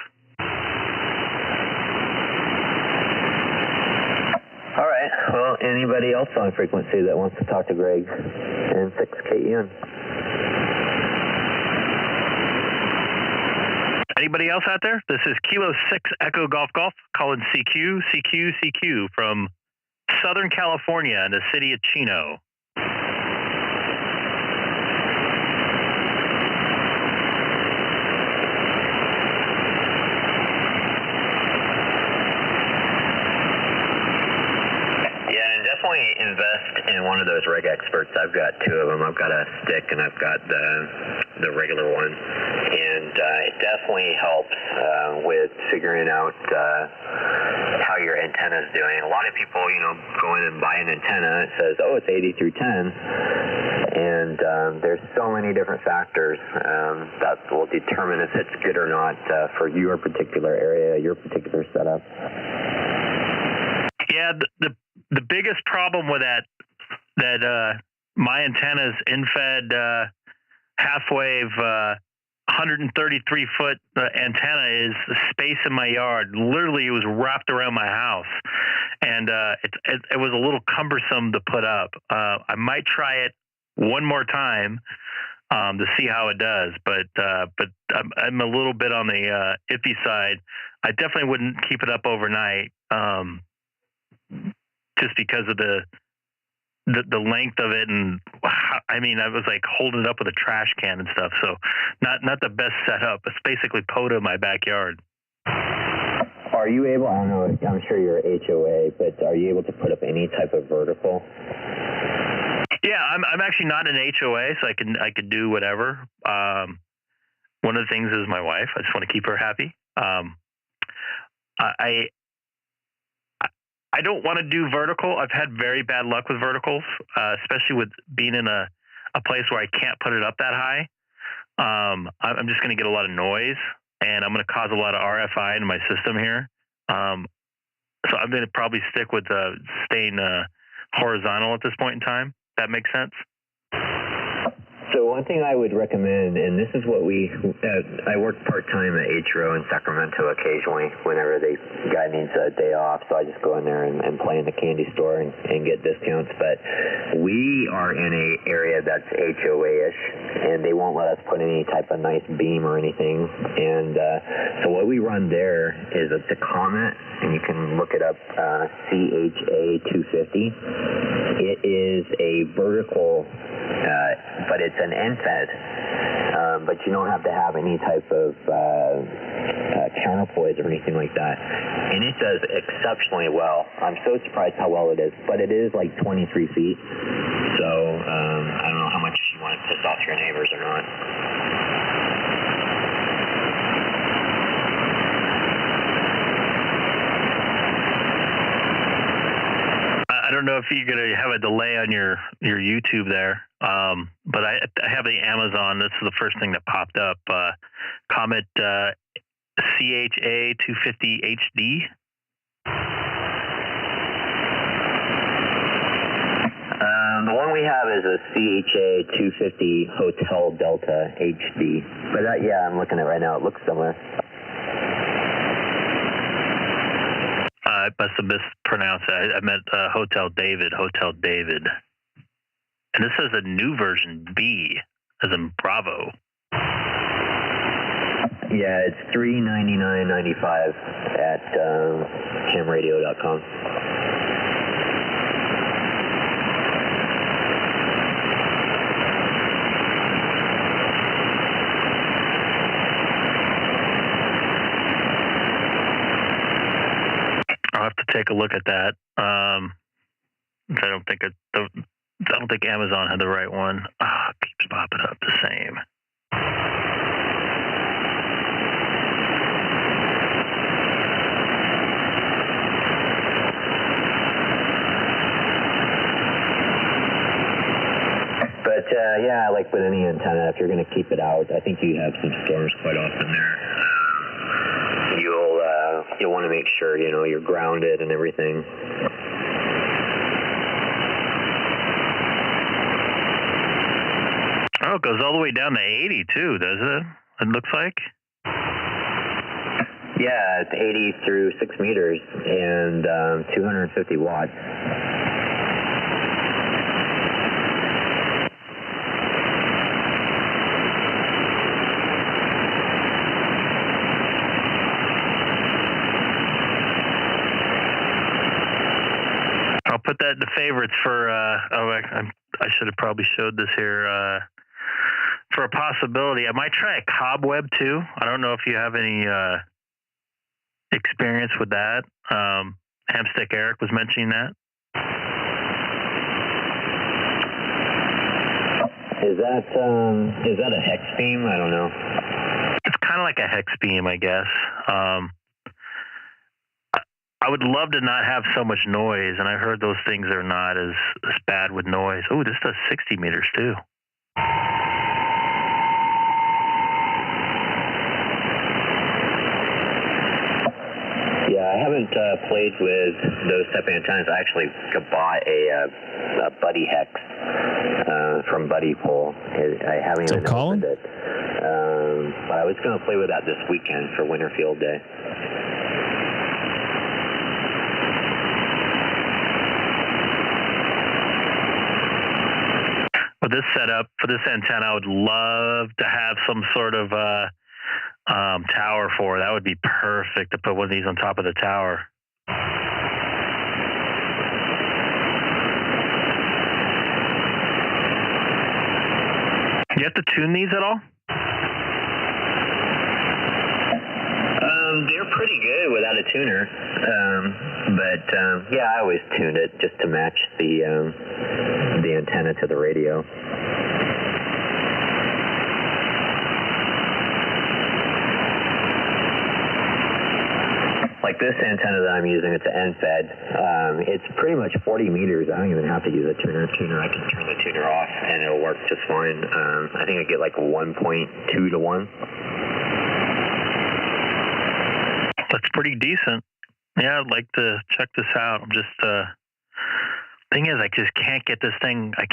All right. Well, anybody else on frequency that wants to talk to Greg and 6KEN? Anybody else out there? This is Kilo 6 Echo Golf Golf calling CQ from Southern California in the city of Chino. Definitely invest in one of those rig experts. I've got 2 of them. I've got a stick and I've got the regular one, and it definitely helps with figuring out how your antenna is doing. A lot of people, go in and buy an antenna. It says, oh, it's 80 through 10, and there's so many different factors that will determine if it's good or not for your particular area, your particular setup. Yeah, the biggest problem with that my antenna's infed half-wave 133 foot antenna is the space in my yard. Literally, it was wrapped around my house, and it was a little cumbersome to put up. I might try it one more time to see how it does, but I'm a little bit on the iffy side. I definitely wouldn't keep it up overnight. Just because of the the length of it, and I mean, I was like holding it up with a trash can and stuff. So not the best setup. It's basically POTA in my backyard. Are you able, I don't know, I'm sure you're HOA, but are you able to put up any type of vertical? Yeah, I'm actually not an HOA, so I could do whatever. One of the things is my wife. I just want to keep her happy. I don't want to do vertical. I've had very bad luck with verticals, especially with being in a place where I can't put it up that high. I'm just going to get a lot of noise, and I'm going to cause a lot of RFI in my system here. So I'm going to probably stick with staying horizontal at this point in time. That makes sense. So one thing I would recommend, and this is what I work part-time at HRO in Sacramento occasionally whenever the guy needs a day off, so I just go in there and play in the candy store and get discounts. But we are in an area that's HOA-ish, and they won't let us put any type of nice beam or anything. And so what we run there is a Comet, and you can look it up, CHA250. It is a vertical, but it's an end fed, but you don't have to have any type of counterpoise or anything like that. And it does exceptionally well. I'm so surprised how well it is, but it is like 23 feet. So I don't know how much you want to piss off your neighbors or not. I don't know if you're going to have a delay on your YouTube there, but I have the Amazon. This is the first thing that popped up. Comet CHA250 HD. The one we have is a CHA250 Hotel Delta HD. But yeah, I'm looking at it right now. It looks similar. I must have mispronounced that. I meant Hotel David. And this is a new version, B, as in Bravo. Yeah, it's $399.95 at hamradio.com. I'll have to take a look at that. I don't think Amazon had the right one. It keeps popping up the same. But yeah, like with any antenna, if you're going to keep it out, I think you have some storms quite often there. You'll want to make sure you're grounded and everything. Oh, it goes all the way down to 80 too, does it? It looks like. Yeah, it's 80 through 6 meters and 250 watts. I'll put that in the favorites for, I should have probably showed this here, for a possibility. I might try a cobweb too. I don't know if you have any experience with that. Hamstick Eric was mentioning that. Is that a hex beam? I don't know. It's kind of like a hex beam, I guess. I would love to not have so much noise, and I heard those things are not as bad with noise. Oh, this does 60 meters too. Yeah, I haven't played with those type of antennas. I actually bought a Buddy Hex from Buddy Pole. I haven't even opened it. But I was going to play with that this weekend for Winter Field Day. For this setup, for this antenna, I would love to have some sort of tower for. That would be perfect to put one of these on top of the tower. Do you have to tune these at all? They're pretty good without a tuner, but yeah, I always tuned it just to match the antenna to the radio. Like this antenna that I'm using, it's an end fed. It's pretty much 40 meters. I don't even have to use a tuner. I can turn the tuner off and it'll work just fine. I think I get like 1.2 to 1. That's pretty decent. Yeah, I'd like to check this out. I'm just, thing is, I just can't get this thing, I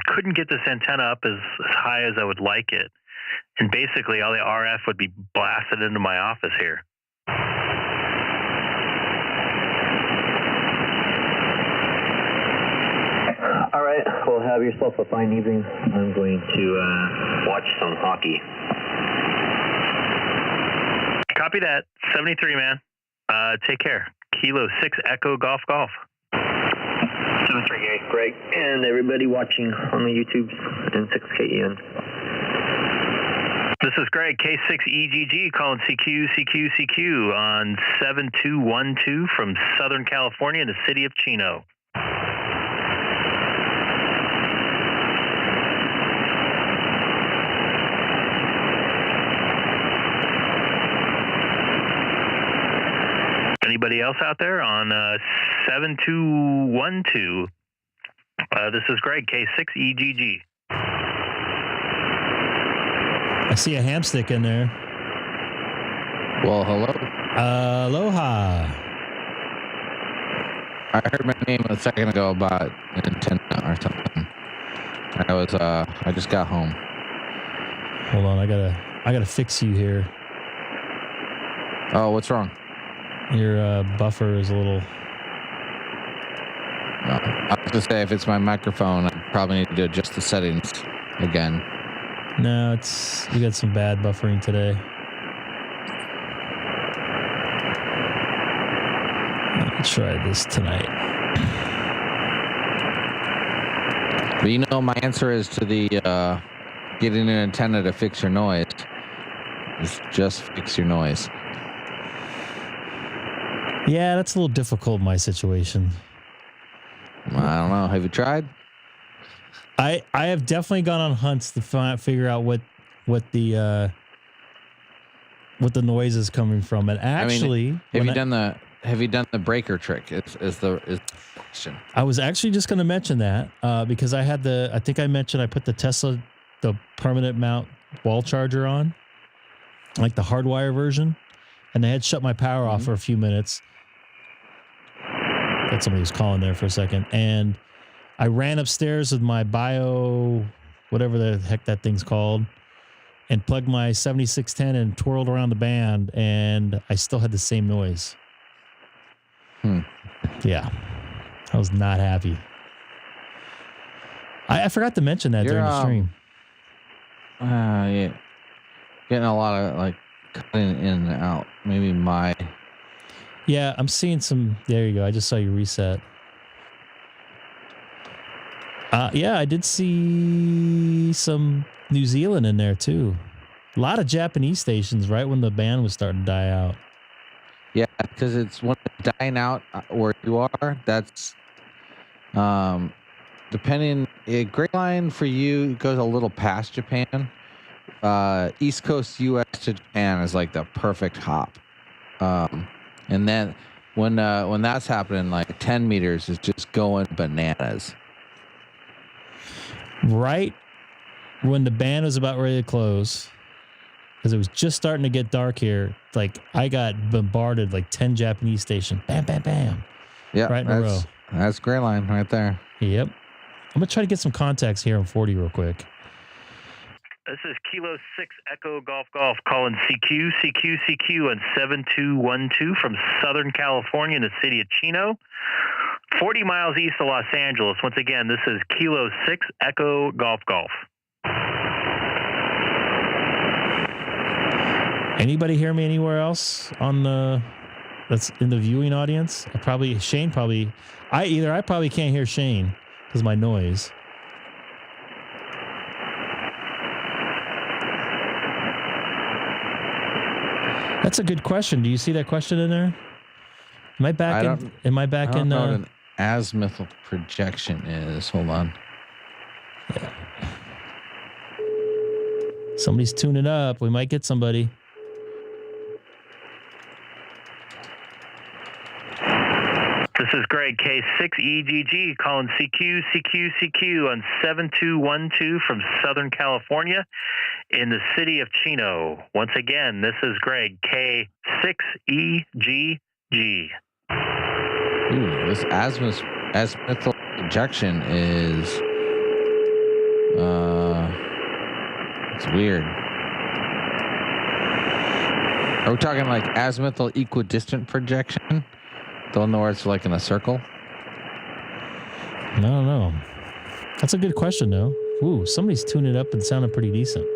couldn't get this antenna up as high as I would like it. And basically all the RF would be blasted into my office here. All right, well, have yourself a fine evening. I'm going to watch some hockey. Copy that. 73, man. Take care. Kilo 6 Echo Golf Golf. 73, Greg, and everybody watching on the YouTube and 6KEN. This is Greg, K6EGG, calling CQ on 7212 from Southern California in the city of Chino. Anybody else out there on 7212? This is Greg, K6EGG. I see a ham stick in there. Well, hello. Aloha. I heard my name a second ago about an antenna or something. I just got home. Hold on, I gotta fix you here. Oh, what's wrong? Your buffer is a little. I was gonna say if it's my microphone, I probably need to adjust the settings again. No, you got some bad buffering today. Let me try this tonight. But you know, my answer is to the getting an antenna to fix your noise is just fix your noise. Yeah, that's a little difficult in my situation. I don't know. Have you tried? I have definitely gone on hunts to figure out what the noise is coming from. And actually, have you done the breaker trick? Is the question. I was actually just going to mention that because I think I mentioned I put the Tesla, the permanent mount wall charger on, like the hardwire version, and they had shut my power off for a few minutes. Thought somebody was calling there for a second, and I ran upstairs with my whatever the heck that thing's called, and plugged my 7610 and twirled around the band, and I still had the same noise. Yeah. I was not happy. I forgot to mention that during the stream. Yeah. Getting a lot of like cutting in and out. Maybe my... Yeah, I'm seeing some... There you go. I just saw you reset. Yeah, I did see some New Zealand in there too. A lot of Japanese stations right when the band was starting to die out. Yeah, because it's when it's dying out where you are, that's depending. Great Line for you goes a little past Japan. East Coast US to Japan is like the perfect hop. And then when that's happening, like 10 meters is just going bananas. Right when the band was about ready to close, because it was just starting to get dark here, like I got bombarded like 10 Japanese stations. Bam, bam, bam. Yeah, right in a row. That's Gray Line right there. Yep. I'm going to try to get some contacts here on 40 real quick. This is Kilo 6 Echo Golf Golf calling CQ on 7212 from Southern California in the city of Chino, 40 miles east of Los Angeles. Once again, this is Kilo 6 Echo Golf Golf. Anybody hear me anywhere else on that's in the viewing audience? I probably can't hear Shane because of my noise. That's a good question. Do you see that question in there? Am I back in? Am I back in? I don't know what an azimuthal projection is. Hold on. Yeah. Somebody's tuning up. We might get somebody. This is Greg, K6EGG, calling CQ on 7212 from Southern California in the city of Chino. Once again, this is Greg, K6EGG. Ooh, this azimuthal projection is... it's weird. Are we talking like azimuthal equidistant projection? The one where it's like in a circle? I don't know. That's a good question, though. Ooh, somebody's tuning up and sounding pretty decent.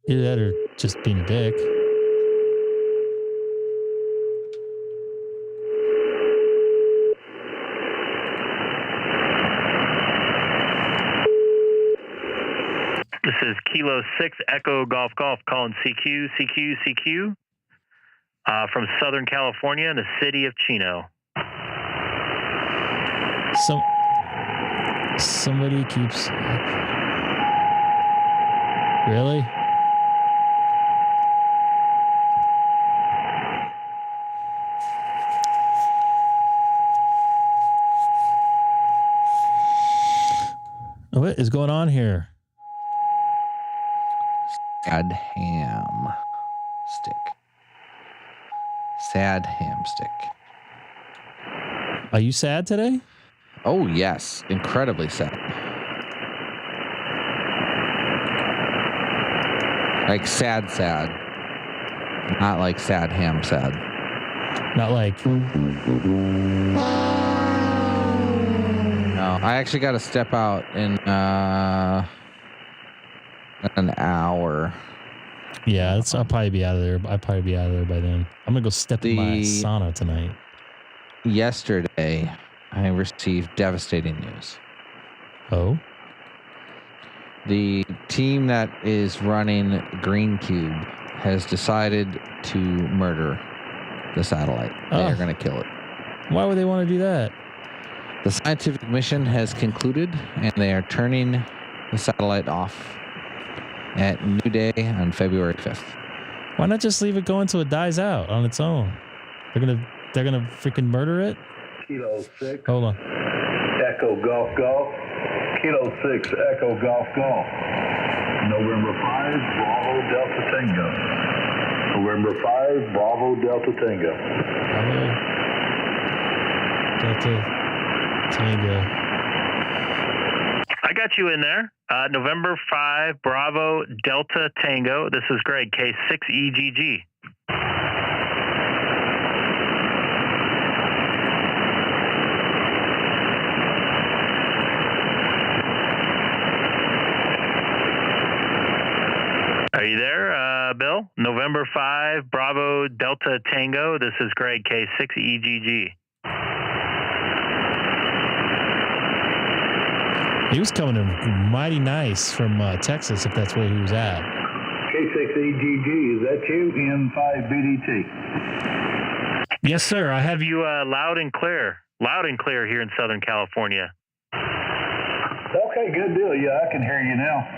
Either that or just being a dick. This is Kilo 6 Echo Golf calling CQ from Southern California in the city of Chino. Somebody keeps... Really? What is going on here? Sad ham stick. Are you sad today? Oh, yes. Incredibly sad. Like sad. Not like sad ham sad. Not like... No, I actually got to step out in an hour. Yeah, I'll probably be out of there. I'll probably be out of there by then. I'm going to go step in my sauna tonight. Yesterday, I received devastating news. Oh? The team that is running Green Cube has decided to murder the satellite. They are going to kill it. Why would they want to do that? The scientific mission has concluded, and they are turning the satellite off at New Day on February 5th. Why not just leave it go until it dies out on its own? They're gonna freaking murder it? Kilo 6. Hold on. Echo Golf. Kilo 6 Echo Golf. November 5 Bravo Delta Tango. November 5 Bravo Delta Tango. Delta Tango. I got you in there. November 5 Bravo Delta Tango. This is Greg, K6EGG. Are you there, Bill? November 5 Bravo Delta Tango. This is Greg, K6EGG. He was coming in mighty nice from Texas, if that's where he was at. K6EGG, is that you? N5BDT. Yes, sir. I have you loud and clear. Loud and clear here in Southern California. Okay, good deal. Yeah, I can hear you now.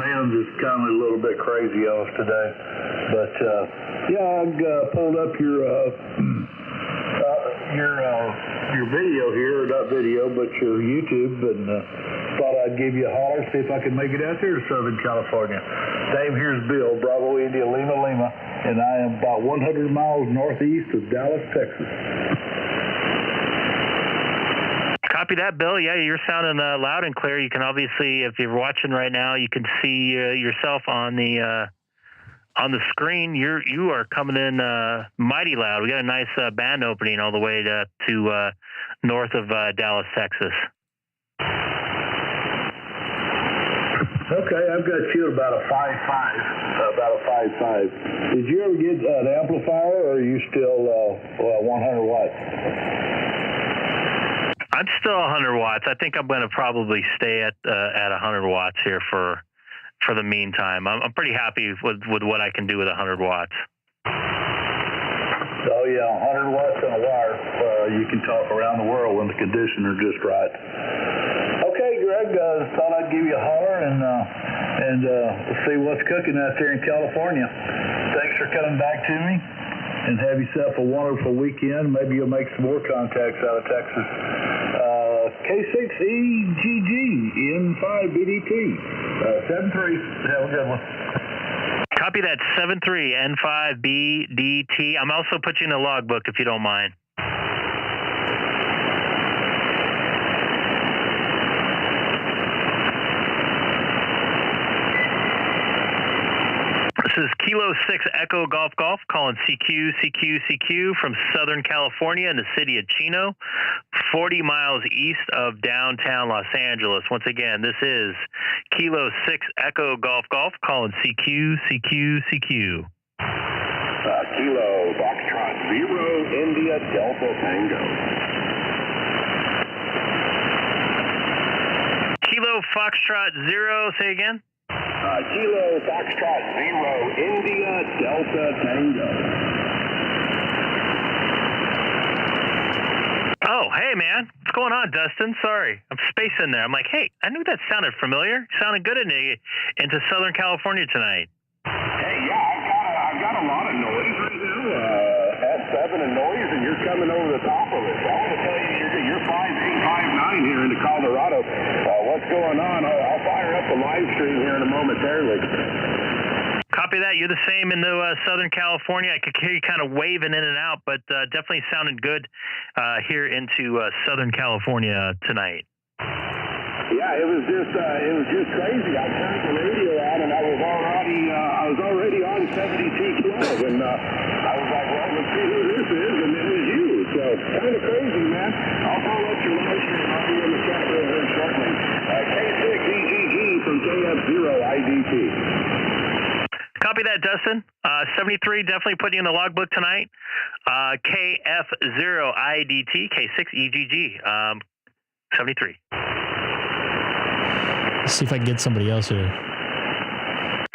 Band's just kind of a little bit crazy on us today. But, yeah, I pulled up your video here, or not video, but your YouTube, and thought I'd give you a holler, see if I can make it out there to Southern California. Name here's Bill, Bravo India Lima, and I am about 100 miles northeast of Dallas, Texas. Copy that, Bill. Yeah, you're sounding loud and clear. You can obviously, if you're watching right now, you can see yourself on the screen. You are coming in mighty loud. We got a nice band opening all the way to north of Dallas, Texas. Okay, I've got you at about a 5.5. Did you ever get an amplifier, or are you still 100 watts? I'm still 100 watts. I think I'm going to probably stay at 100 watts here for the meantime. I'm pretty happy with what I can do with 100 watts. Oh yeah, 100 watts on a wire. You can talk around the world when the conditions are just right. Okay, Greg, thought I'd give you a holler and see what's cooking out there in California. Thanks for coming back to me, and have yourself a wonderful weekend. Maybe you'll make some more contacts out of Texas. K6EGG N5BDT 73. Have a good one. Copy that 73N5BDT. I'm also putting you in the logbook if you don't mind. This is Kilo 6 Echo Golf Golf calling CQ from Southern California in the city of Chino, 40 miles east of downtown Los Angeles. Once again, this is Kilo 6 Echo Golf Golf calling CQ. Kilo Foxtrot 0 India Delta Tango. Kilo Foxtrot 0, say again? Kilo Foxtrot 0 India Delta Tango. Oh, hey, man. What's going on, Dustin? Sorry. I'm spacing there. I'm like, hey, I knew that sounded familiar. Sounded good into Southern California tonight. Hey, yeah, I've got a lot of noise right now. S7 and noise, and you're coming over the top of it. So I want to tell you, you're 5859 here into Colorado. What's going on? I'll fire up the live stream here in a momentarily. Copy that. You're the same in Southern California. I could hear you kind of waving in and out, but definitely sounded good here into Southern California tonight. Yeah, it was just crazy. I turned the radio on, and I was already on 7212, and I was like, well, let's see who this is, and it was you. So kind of crazy, man. I'll let your live stream. I'll be in the chat room here shortly. K6EGG from KF0IDT. Copy that, Dustin. 73, definitely putting you in the logbook tonight. KF0IDT, K6EGG, 73. Let's see if I can get somebody else here.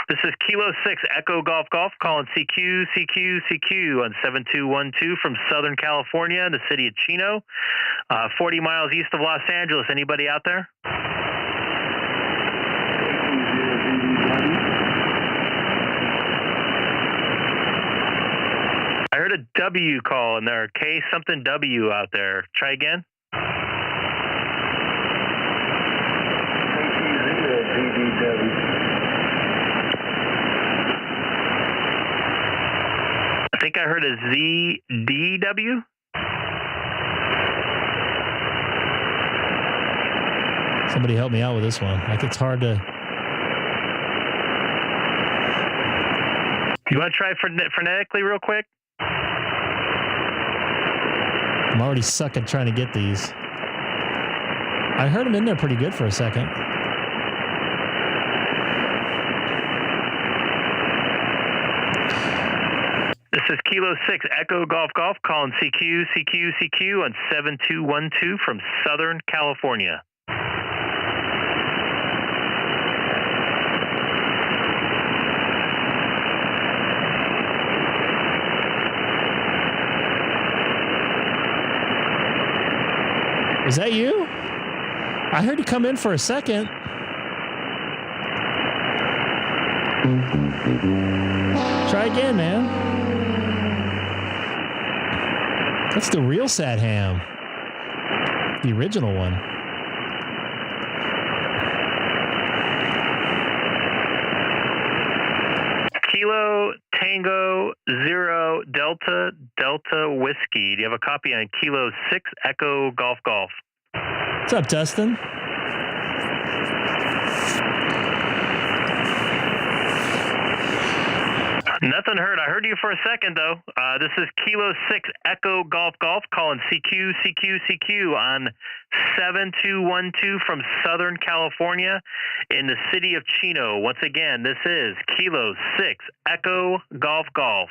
This is Kilo 6 Echo Golf Golf calling CQ on 7212 from Southern California in the city of Chino, 40 miles east of Los Angeles. Anybody out there? I heard a W call in there. K something W out there. Try again. I think I heard a ZDW. Somebody help me out with this one. Like, it's hard to. You want to try phonetically real quick? I'm already suck at trying to get these. I heard them in there pretty good for a second. This is Kilo 6 Echo Golf Golf calling CQ on 7212 from Southern California. Is that you? I heard you come in for a second. Try again, man. That's the real sad ham. The original one. Kilo Tango 0 Delta Whiskey. Do you have a copy on Kilo 6 Echo Golf Golf? What's up, Dustin? Nothing heard. I heard you for a second, though. This is Kilo 6 Echo Golf Golf calling CQ on 7212 from Southern California in the city of Chino. Once again, this is Kilo 6 Echo Golf Golf.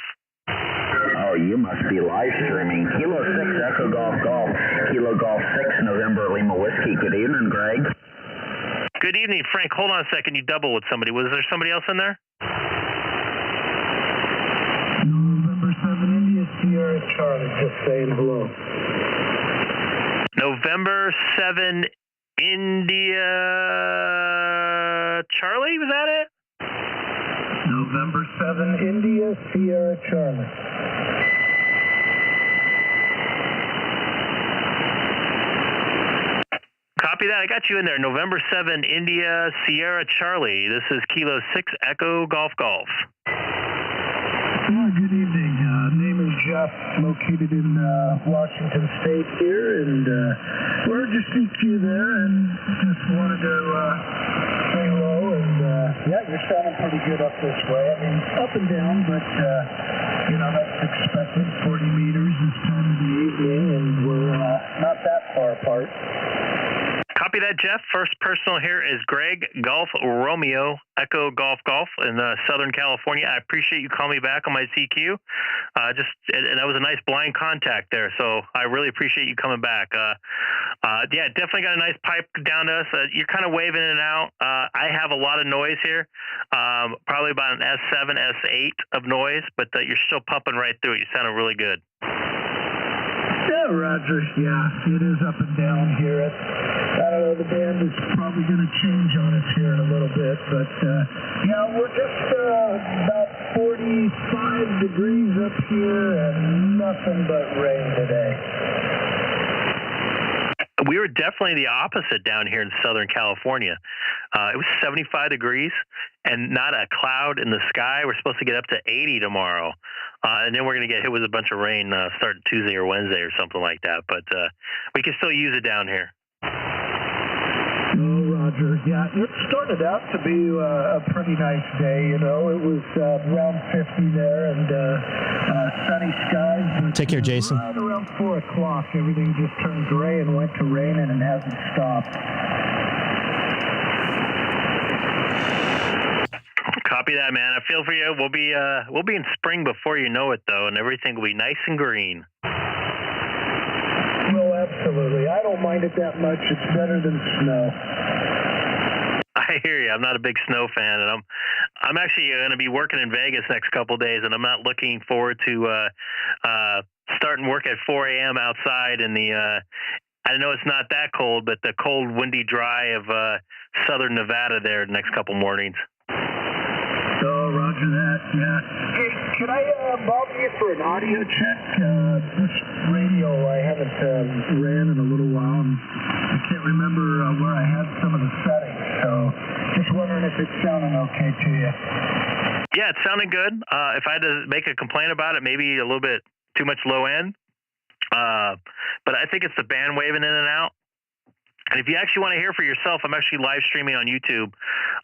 Oh, you must be live streaming. Kilo 6 Echo Golf Golf, Kilo Golf 6 November Whiskey. Good evening, Greg. Good evening, Frank. Hold on a second. You double with somebody. Was there somebody else in there? November 7 India Sierra Charlie, just saying hello. November 7 India Charlie, was that it? November 7 India Sierra Charlie. Copy that. I got you in there. November 7 India Sierra Charlie. This is Kilo 6 Echo Golf Golf. Good evening. Name is Jeff, located in Washington State here, and we're just EQ there, and just wanted to say hello. And yeah, you're sounding pretty good up this way. I mean, up and down, but you know, that's expected. 40 meters this time of the evening, and we're not that far apart. Copy that, Jeff. First personal here is Greg Golf Romeo Echo Golf Golf in Southern California. I appreciate you calling me back on my CQ. And that was a nice blind contact there, so I really appreciate you coming back. Yeah, definitely got a nice pipe down to us. You're kind of waving in and out. I have a lot of noise here, probably about an S7, S8 of noise, but you're still pumping right through it. You sounded really good. Yeah, Roger. Yeah, it is up and down here. I don't know, the band is probably going to change on us here in a little bit, but yeah, we're just about 45 degrees up here and nothing but rain today. We were definitely the opposite down here in Southern California. It was 75 degrees and not a cloud in the sky. We're supposed to get up to 80 tomorrow. And then we're going to get hit with a bunch of rain starting Tuesday or Wednesday or something like that. But we can still use it down here. Oh, Roger. Yeah, it started out to be a pretty nice day, you know. It was around 50 there and sunny skies. But, Take care, Jason. Right around 4 o'clock, everything just turned gray and went to rain, and it hasn't stopped. Copy that, man. I feel for you. We'll be in spring before you know it, though, and everything will be nice and green. No, absolutely. I don't mind it that much. It's better than snow. I hear you. I'm not a big snow fan, and I'm actually going to be working in Vegas next couple of days, and I'm not looking forward to starting work at 4 a.m. outside in the. I know it's not that cold, but the cold, windy, dry of southern Nevada there the next couple mornings. Oh, Roger that, yeah. Hey, could I bother you for an audio check? This radio I haven't ran in a little while, and I can't remember where I had some of the settings, so just wondering if it's sounding okay to you. Yeah, it sounded good. If I had to make a complaint about it, maybe a little bit too much low end. But I think it's the band waving in and out. And if you actually want to hear for yourself, I'm actually live streaming on YouTube,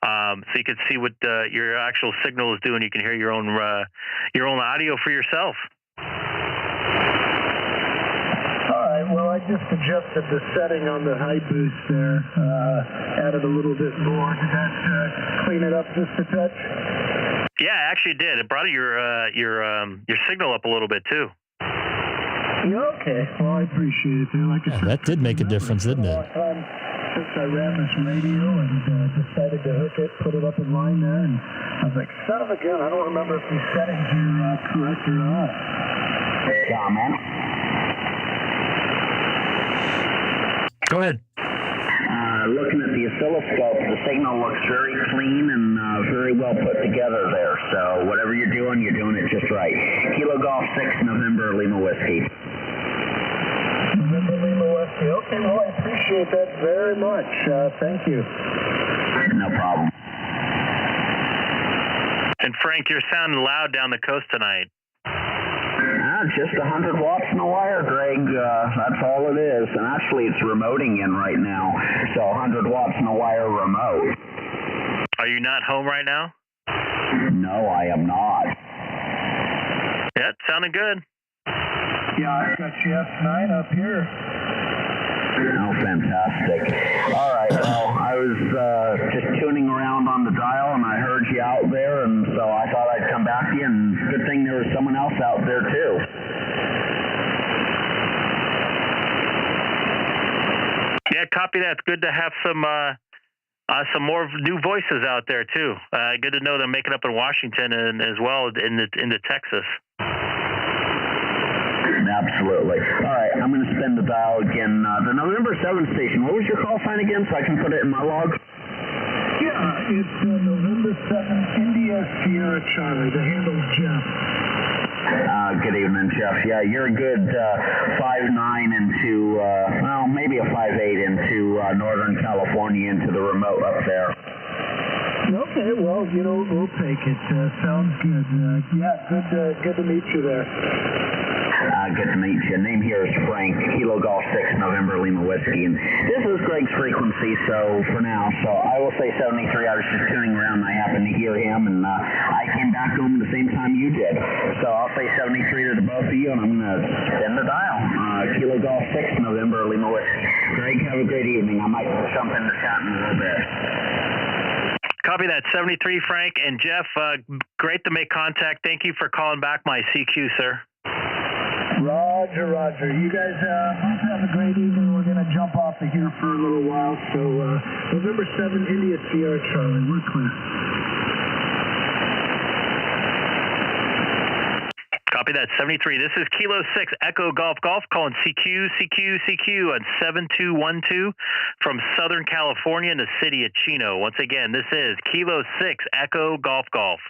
so you can see what your actual signal is doing. You can hear your own audio for yourself. All right. Well, I just adjusted the setting on the high boost there. Added a little bit more. Did that clean it up just a touch? Yeah, I actually did. It brought your signal up a little bit too. Okay, well, I appreciate it. Like I said, that did make a difference, didn't it? Since I ran this radio and decided to hook it, put it up in line there, and I was like, son of a gun, I don't remember if these settings are correct or not. Yeah, man. Go ahead. Looking at the oscilloscope, the signal looks very clean and very well put together there. So whatever you're doing it just right. Kilo Golf 6, November Lima Whiskey. November Lima Whiskey. Okay, well, I appreciate that very much. Thank you. No problem. And Frank, you're sounding loud down the coast tonight. Just 100 watts in the wire, Greg. That's all it is. And actually, it's remoting in right now. So 100 watts in the wire remote. Are you not home right now? No, I am not. Yeah, it sounded good. Yeah, I've got you S9 up here. Oh, fantastic. All right, well, I was just tuning around on the dial, and I heard you out there, and so I thought I'd come back to you, and good thing there was someone else out there, too. Yeah, copy that. It's good to have some more new voices out there too. Good to know they're making up in Washington and as well into Texas. Absolutely. All right, I'm going to spin the dial again. The November 7th station, what was your call sign again so I can put it in my log? Yeah, it's November 7th, India Sierra Charlie. The handle's Jeff. Good evening, Jeff. Yeah, you're a good 5'9" into, well, maybe a 5'8" into Northern California, into the remote up there. Okay, well, we'll take it. Sounds good. Yeah, good to meet you there. Good to meet you. Name here is Frank, Kilo Golf 6, November Lima Whiskey. And this is Greg's frequency, so for now. So I will say 73. I was just tuning around and I happened to hear him, and I came back home the same time you did. So I'll say 73 to the both of you, and I'm going to send the dial. Kilo Golf 6, November Lima Whiskey. Greg, have a great evening. I might jump in the chat in a little bit. Copy that, 73, Frank. And Jeff, great to make contact. Thank you for calling back my CQ, sir. Roger. You guys both have a great evening. We're going to jump off of here for a little while. So November 7th, India Sierra Charlie. We're clear. Copy that, 73. This is Kilo 6, Echo Golf calling CQ on 7212 from Southern California in the city of Chino. Once again, this is Kilo 6, Echo Golf.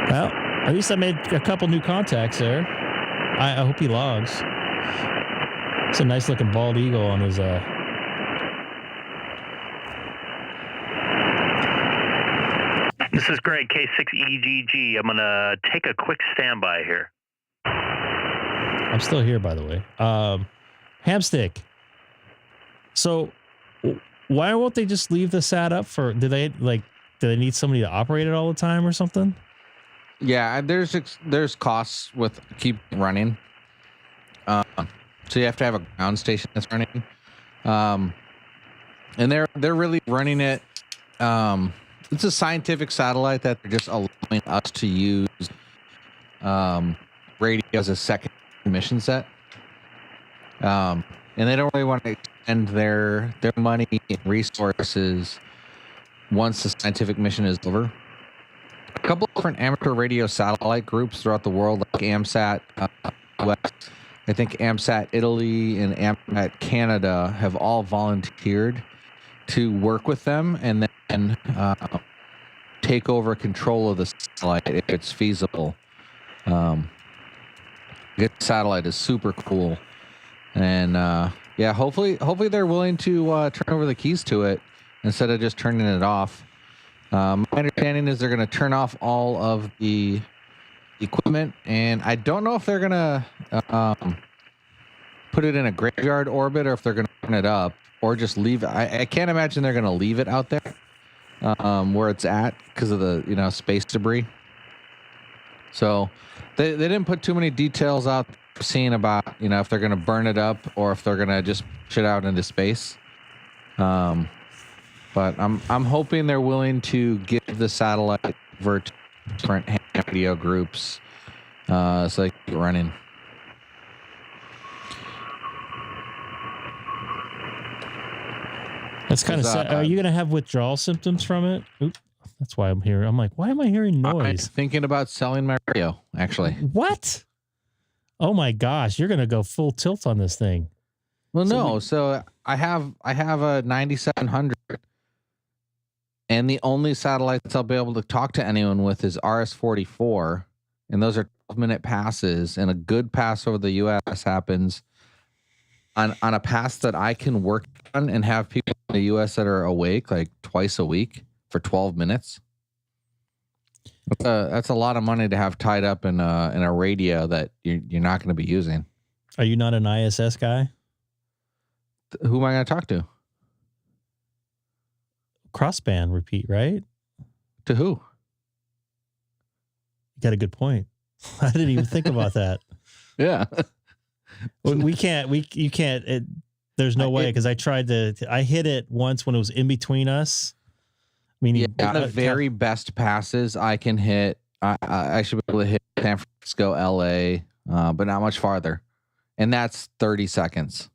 Well, at least I made a couple new contacts there. I hope he logs. It's a nice looking bald eagle on his This is Greg, K6EGG. I'm going to take a quick standby here. I'm still here, by the way. Hamstick. So why won't they just leave the SAT up for, do they need somebody to operate it all the time or something? Yeah, there's costs with keep running. So you have to have a ground station that's running. And they're really running it. It's a scientific satellite that they're just allowing us to use radio as a second mission set. And they don't really want to expend their money and resources once the scientific mission is over. A couple of different amateur radio satellite groups throughout the world, like AMSAT West, I think AMSAT Italy and AMSAT Canada, have all volunteered to work with them and then take over control of the satellite if it's feasible. The satellite is super cool, and yeah, hopefully they're willing to turn over the keys to it instead of just turning it off. My understanding is they're going to turn off all of the equipment, and I don't know if they're going to put it in a graveyard orbit or if they're going to turn it up or just leave it. I can't imagine they're going to leave it out there where it's at because of the space debris. So they didn't put too many details out seeing about if they're going to burn it up or if they're going to just push it out into space. But I'm hoping they're willing to give the satellite over to different ham radio groups so they can keep running. That's kind of sad. Are you going to have withdrawal symptoms from it? Oop, that's why I'm here. I'm like, why am I hearing noise? I'm thinking about selling my radio, actually. What? Oh my gosh, you're going to go full tilt on this thing. Well, no. So I have a 9700. And the only satellites I'll be able to talk to anyone with is RS-44. And those are 12-minute passes. And a good pass over the U.S. happens on a pass that I can work on and have people in the U.S. that are awake like twice a week for 12 minutes. That's a lot of money to have tied up in a radio that you're not going to be using. Are you not an ISS guy? Who am I going to talk to? Crossband repeat, right? To who? You got a good point. I didn't even think about that. Yeah. You can't, there's no way. Cause I tried I hit it once when it was in between us. The very best passes I can hit. I should be able to hit San Francisco, LA, but not much farther. and that's 30 seconds.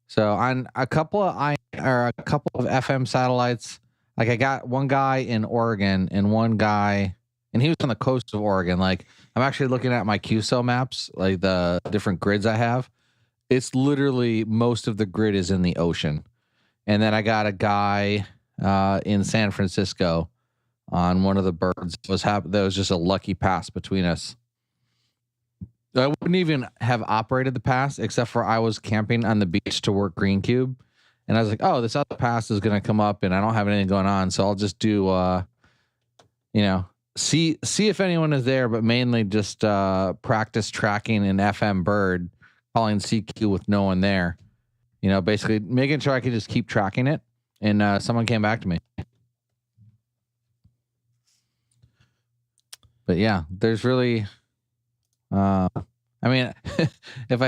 So on a couple of FM satellites, like I got one guy in Oregon and one guy, and he was on the coast of Oregon. Like I'm actually looking at my QSO maps, like the different grids I have. It's literally most of the grid is in the ocean. And then I got a guy in San Francisco on one of the birds. That was just a lucky pass between us. I wouldn't even have operated the pass except for I was camping on the beach to work Green Cube. And I was like, oh, this other pass is going to come up and I don't have anything going on. So I'll just do, see if anyone is there, but mainly just practice tracking an FM bird, calling CQ with no one there. Basically making sure I could just keep tracking it. And someone came back to me. But yeah, there's really... if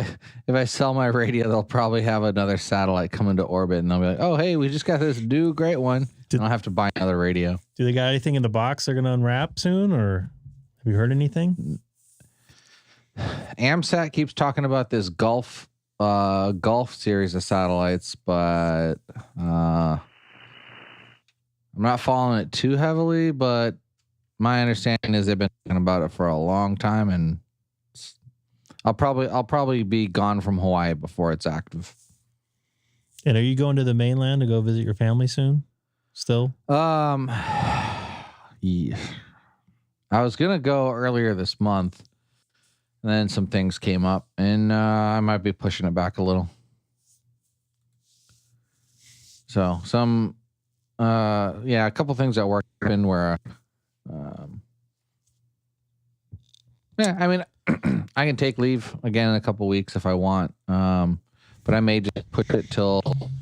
I sell my radio, they'll probably have another satellite come into orbit and they'll be like, oh, hey, we just got this new great one. I don't have to buy another radio. Do they got anything in the box they're going to unwrap soon, or have you heard anything? AMSAT keeps talking about this Gulf series of satellites, but I'm not following it too heavily, but my understanding is they've been talking about it for a long time, and I'll probably be gone from Hawaii before it's active. And are you going to the mainland to go visit your family soon? Still? Yeah. I was gonna go earlier this month, and then some things came up, and I might be pushing it back a little. So a couple things at work happened where, I can take leave again in a couple weeks if I want. But I may just push it till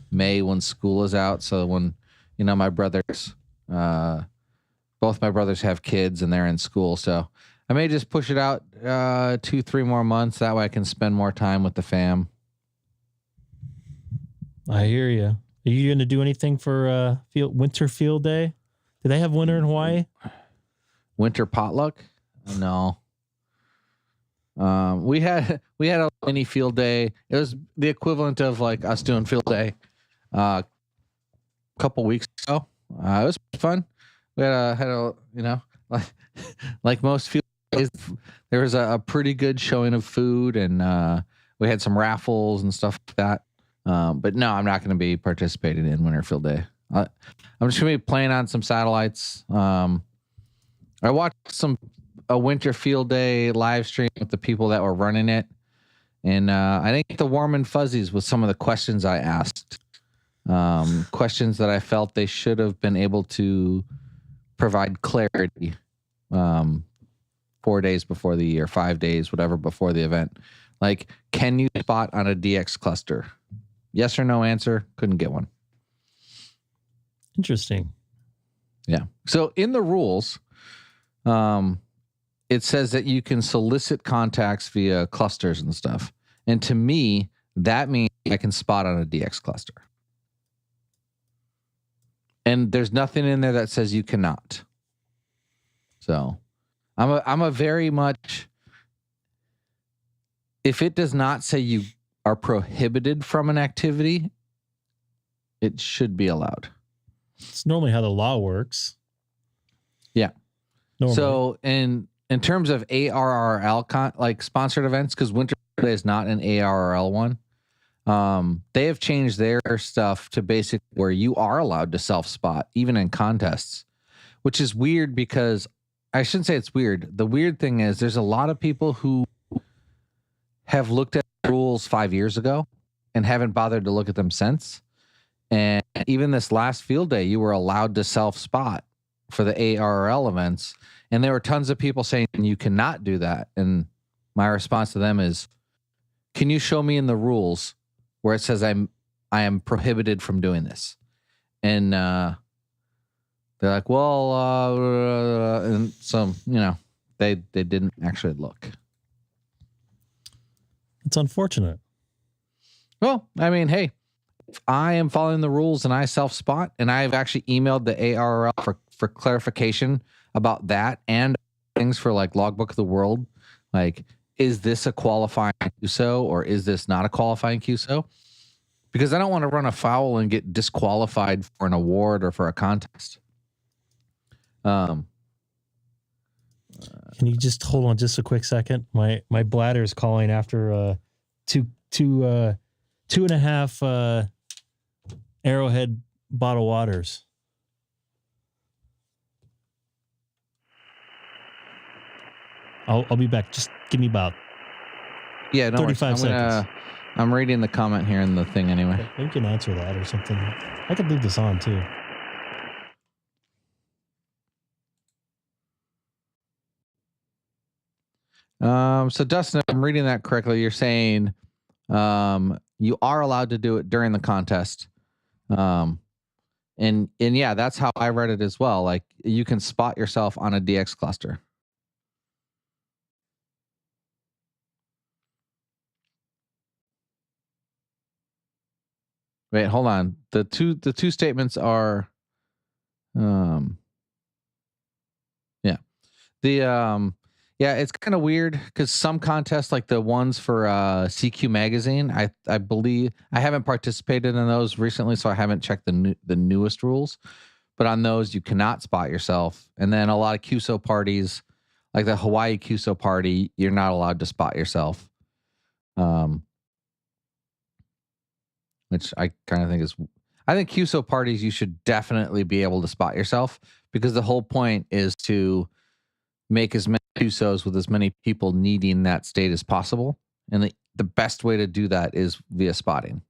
May when school is out. So when, my brothers, both my brothers have kids and they're in school. So I may just push it out 2-3 more months. That way I can spend more time with the fam. I hear you. Are you going to do anything for winter field day? Do they have winter in Hawaii? Winter potluck? No. We had a mini field day. It was the equivalent of like us doing field day a couple weeks ago. It was fun. We had a like most field days, there was a pretty good showing of food, and we had some raffles and stuff like that. But no, I'm not going to be participating in winter field day. I'm just going to be playing on some satellites. I watched a winter field day live stream with the people that were running it. And I think the warm and fuzzies with some of the questions I asked. Questions that I felt they should have been able to provide clarity 4 days before the year, 5 days, whatever, before the event. Like, can you spot on a DX cluster? Yes or no answer. Couldn't get one. Interesting. Yeah. So in the rules, it says that you can solicit contacts via clusters and stuff. And to me, that means I can spot on a DX cluster. And there's nothing in there that says you cannot. So I'm a very much, if it does not say you are prohibited from an activity, it should be allowed. It's normally how the law works. Yeah. Normally. So in terms of ARRL like sponsored events, because Winter Day is not an ARRL one, they have changed their stuff to basically where you are allowed to self-spot, even in contests, which is weird because I shouldn't say it's weird. The weird thing is there's a lot of people who have looked at rules 5 years ago and haven't bothered to look at them since. And even this last field day, you were allowed to self-spot for the ARRL events. And there were tons of people saying you cannot do that. And my response to them is, can you show me in the rules where it says I am prohibited from doing this? And they're like, well, and so, they didn't actually look. It's unfortunate. Well, I mean, hey, if I am following the rules and I self-spot, and I've actually emailed the ARRL for clarification about that and things for like Logbook of the World, like is this a qualifying QSO or is this not a qualifying QSO? Because I don't want to run afoul and get disqualified for an award or for a contest. Can you just hold on just a quick second? My bladder is calling after 2.5 Arrowhead bottled waters. I'll be back. Just give me about 35 seconds. I'm reading the comment here in the thing anyway. Okay, you can answer that or something. I could leave this on too. So Dustin, if I'm reading that correctly, you're saying you are allowed to do it during the contest. And yeah, that's how I read it as well. Like you can spot yourself on a DX cluster. Wait, hold on. The two statements are it's kind of weird because some contests, like the ones for CQ magazine, I believe I haven't participated in those recently, so I haven't checked the newest rules. But on those, you cannot spot yourself. And then a lot of QSO parties, like the Hawaii QSO party, you're not allowed to spot yourself. Which I kind of think is, I think QSO parties, you should definitely be able to spot yourself because the whole point is to make as many QSOs with as many people needing that state as possible. And the best way to do that is via spotting.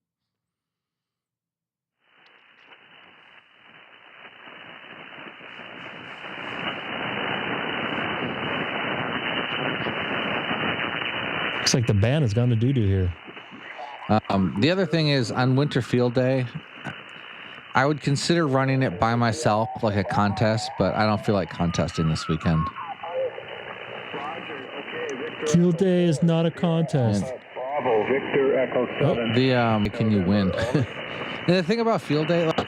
Looks like the band has gone to doo-doo here. The other thing is on Winter Field Day, I would consider running it by myself like a contest, but I don't feel like contesting this weekend. Field Day is not a contest. Bravo, Victor, Echo 7. Can you win? And the thing about Field Day, like,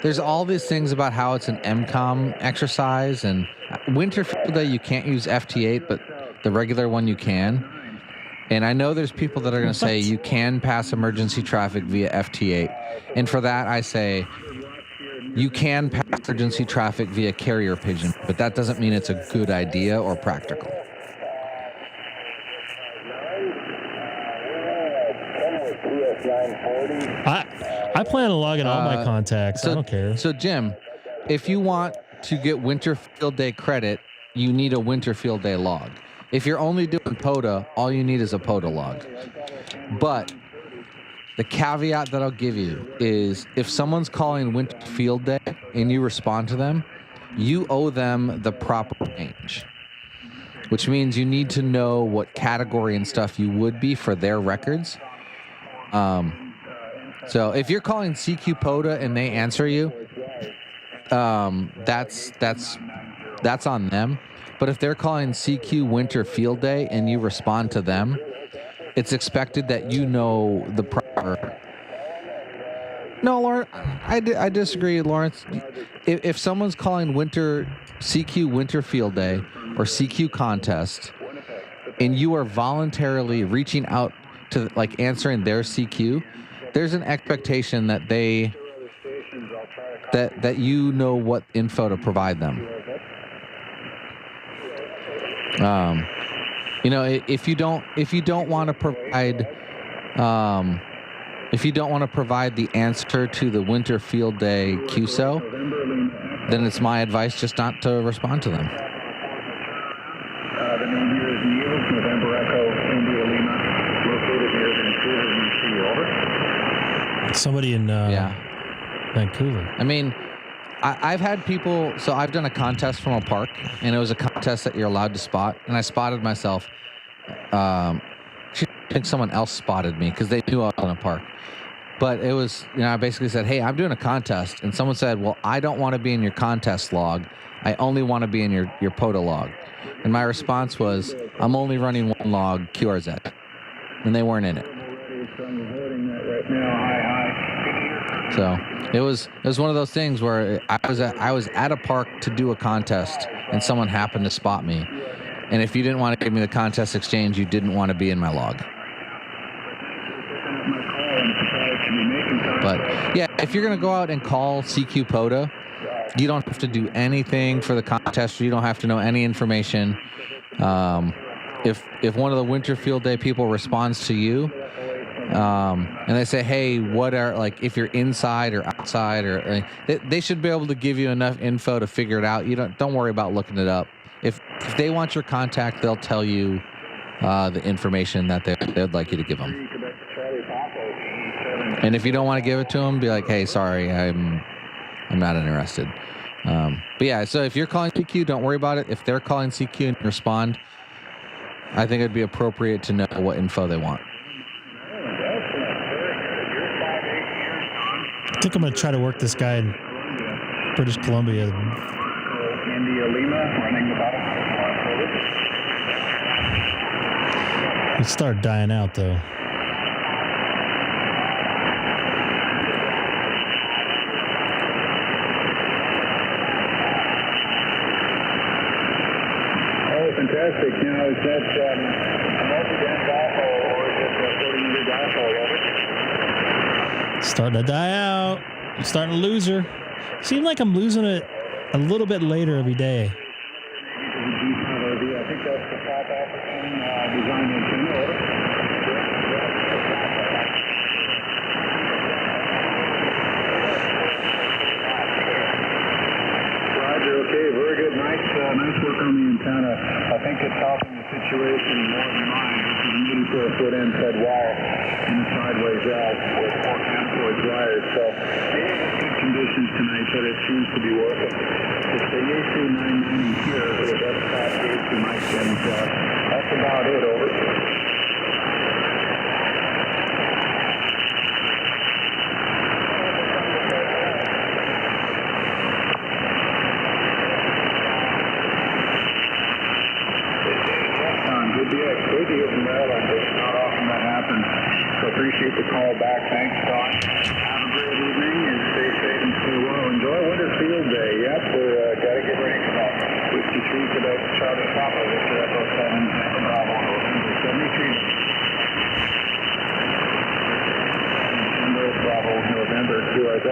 there's all these things about how it's an MCOM exercise, and Winter Field Day you can't use FT8, but the regular one you can. And I know there's people that are going to say you can pass emergency traffic via FT8. And for that, I say you can pass emergency traffic via carrier pigeon, but that doesn't mean it's a good idea or practical. I plan on logging all my contacts. I don't care. So, Jim, if you want to get Winter Field Day credit, you need a Winter Field Day log. If you're only doing POTA, all you need is a POTA log. But the caveat that I'll give you is if someone's calling Winter Field Day and you respond to them, you owe them the proper range, which means you need to know what category and stuff you would be for their records. So if you're calling CQ POTA and they answer you, that's on them. But if they're calling CQ Winter Field Day and you respond to them, it's expected that you know the proper. No, Lawrence, I disagree, Lawrence. If someone's calling CQ Winter Field Day or CQ Contest, and you are voluntarily reaching out to like answering their CQ, there's an expectation that that you know what info to provide them. If you don't want to provide the answer to the Winter Field Day QSO, then it's my advice just not to respond to them. The name here is Neil, November Echo, India Lima, located near Vancouver, BC, over. Somebody in Vancouver. I mean, I've had people, so I've done a contest from a park, and it was a contest that you're allowed to spot, and I spotted myself. I think someone else spotted me because they knew I was in a park. But it was, I basically said, hey, I'm doing a contest. And someone said, well, I don't want to be in your contest log. I only want to be in your POTA log. And my response was, I'm only running one log, QRZ. And they weren't in it. So it was one of those things where I was at a park to do a contest and someone happened to spot me. And if you didn't want to give me the contest exchange, you didn't want to be in my log. But yeah, if you're going to go out and call CQ POTA, you don't have to do anything for the contest. You don't have to know any information. If one of the winter field day people responds to you, and they say, hey, what are, like, if you're inside or outside, or they should be able to give you enough info to figure it out. You don't worry about looking it up. If they want your contact, they'll tell you the information that they'd like you to give them. And if you don't want to give it to them, be like, hey, sorry, I'm not interested. But yeah, so if you're calling CQ, don't worry about it. If they're calling CQ and respond, I think it'd be appropriate to know what info they want. I think I'm going to try to work this guy in British Columbia. India Lima, running the bottom. It started dying out, though. Oh, fantastic. Now, is that a multi-band dipole or is it a 40-meter dipole? Over? Starting to die out. I'm starting to lose her. Seems like I'm losing it a little bit later every day. I think that's the South African design antenna. Over. Roger, okay, very good. Nice work on the antenna. I think it's helping the situation more than mine, which is an 84-foot end-fed wall in a sideways out with 4 campsoids wired. So maybe it's good conditions tonight, but it seems to be working. It's the Yaesu 990 here with a desktop Yaesu mic, and that's about it. Over. Good to hear from Maryland. It's not often that happens. So appreciate the call back. Thanks, Don. Have a great evening and stay safe and stay well. Enjoy Winter Field Day. Yep, we're got to get ready for that. 53 Quebec Charlie Papa, Victor Echo 7, Bravo, November 73. Bravo, November 2RZ.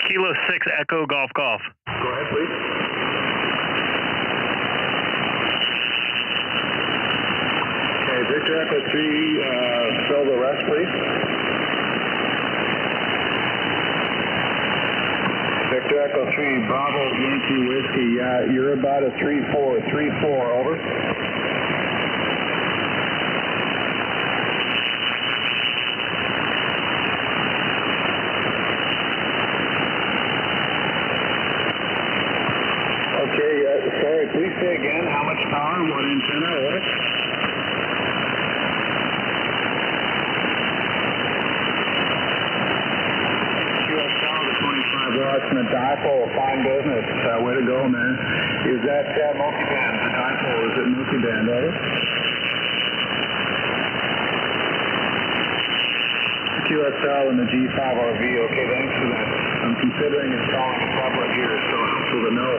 Kilo 6 Echo Golf Golf. Go ahead, please. Victor Echo 3, fill the rest, please. Victor Echo 3, Bravo, Yankee Whiskey. Yeah, you're about a 3-4, 3-4, over. Okay, sorry, please say again, how much power, what antenna, over? Watts and the dipole, fine business. Way to go, man. Is that multiband? The dipole, is it multiband, over? QSL and the G5RV, okay, thanks for that. I'm considering installing a public here, so helpful to know.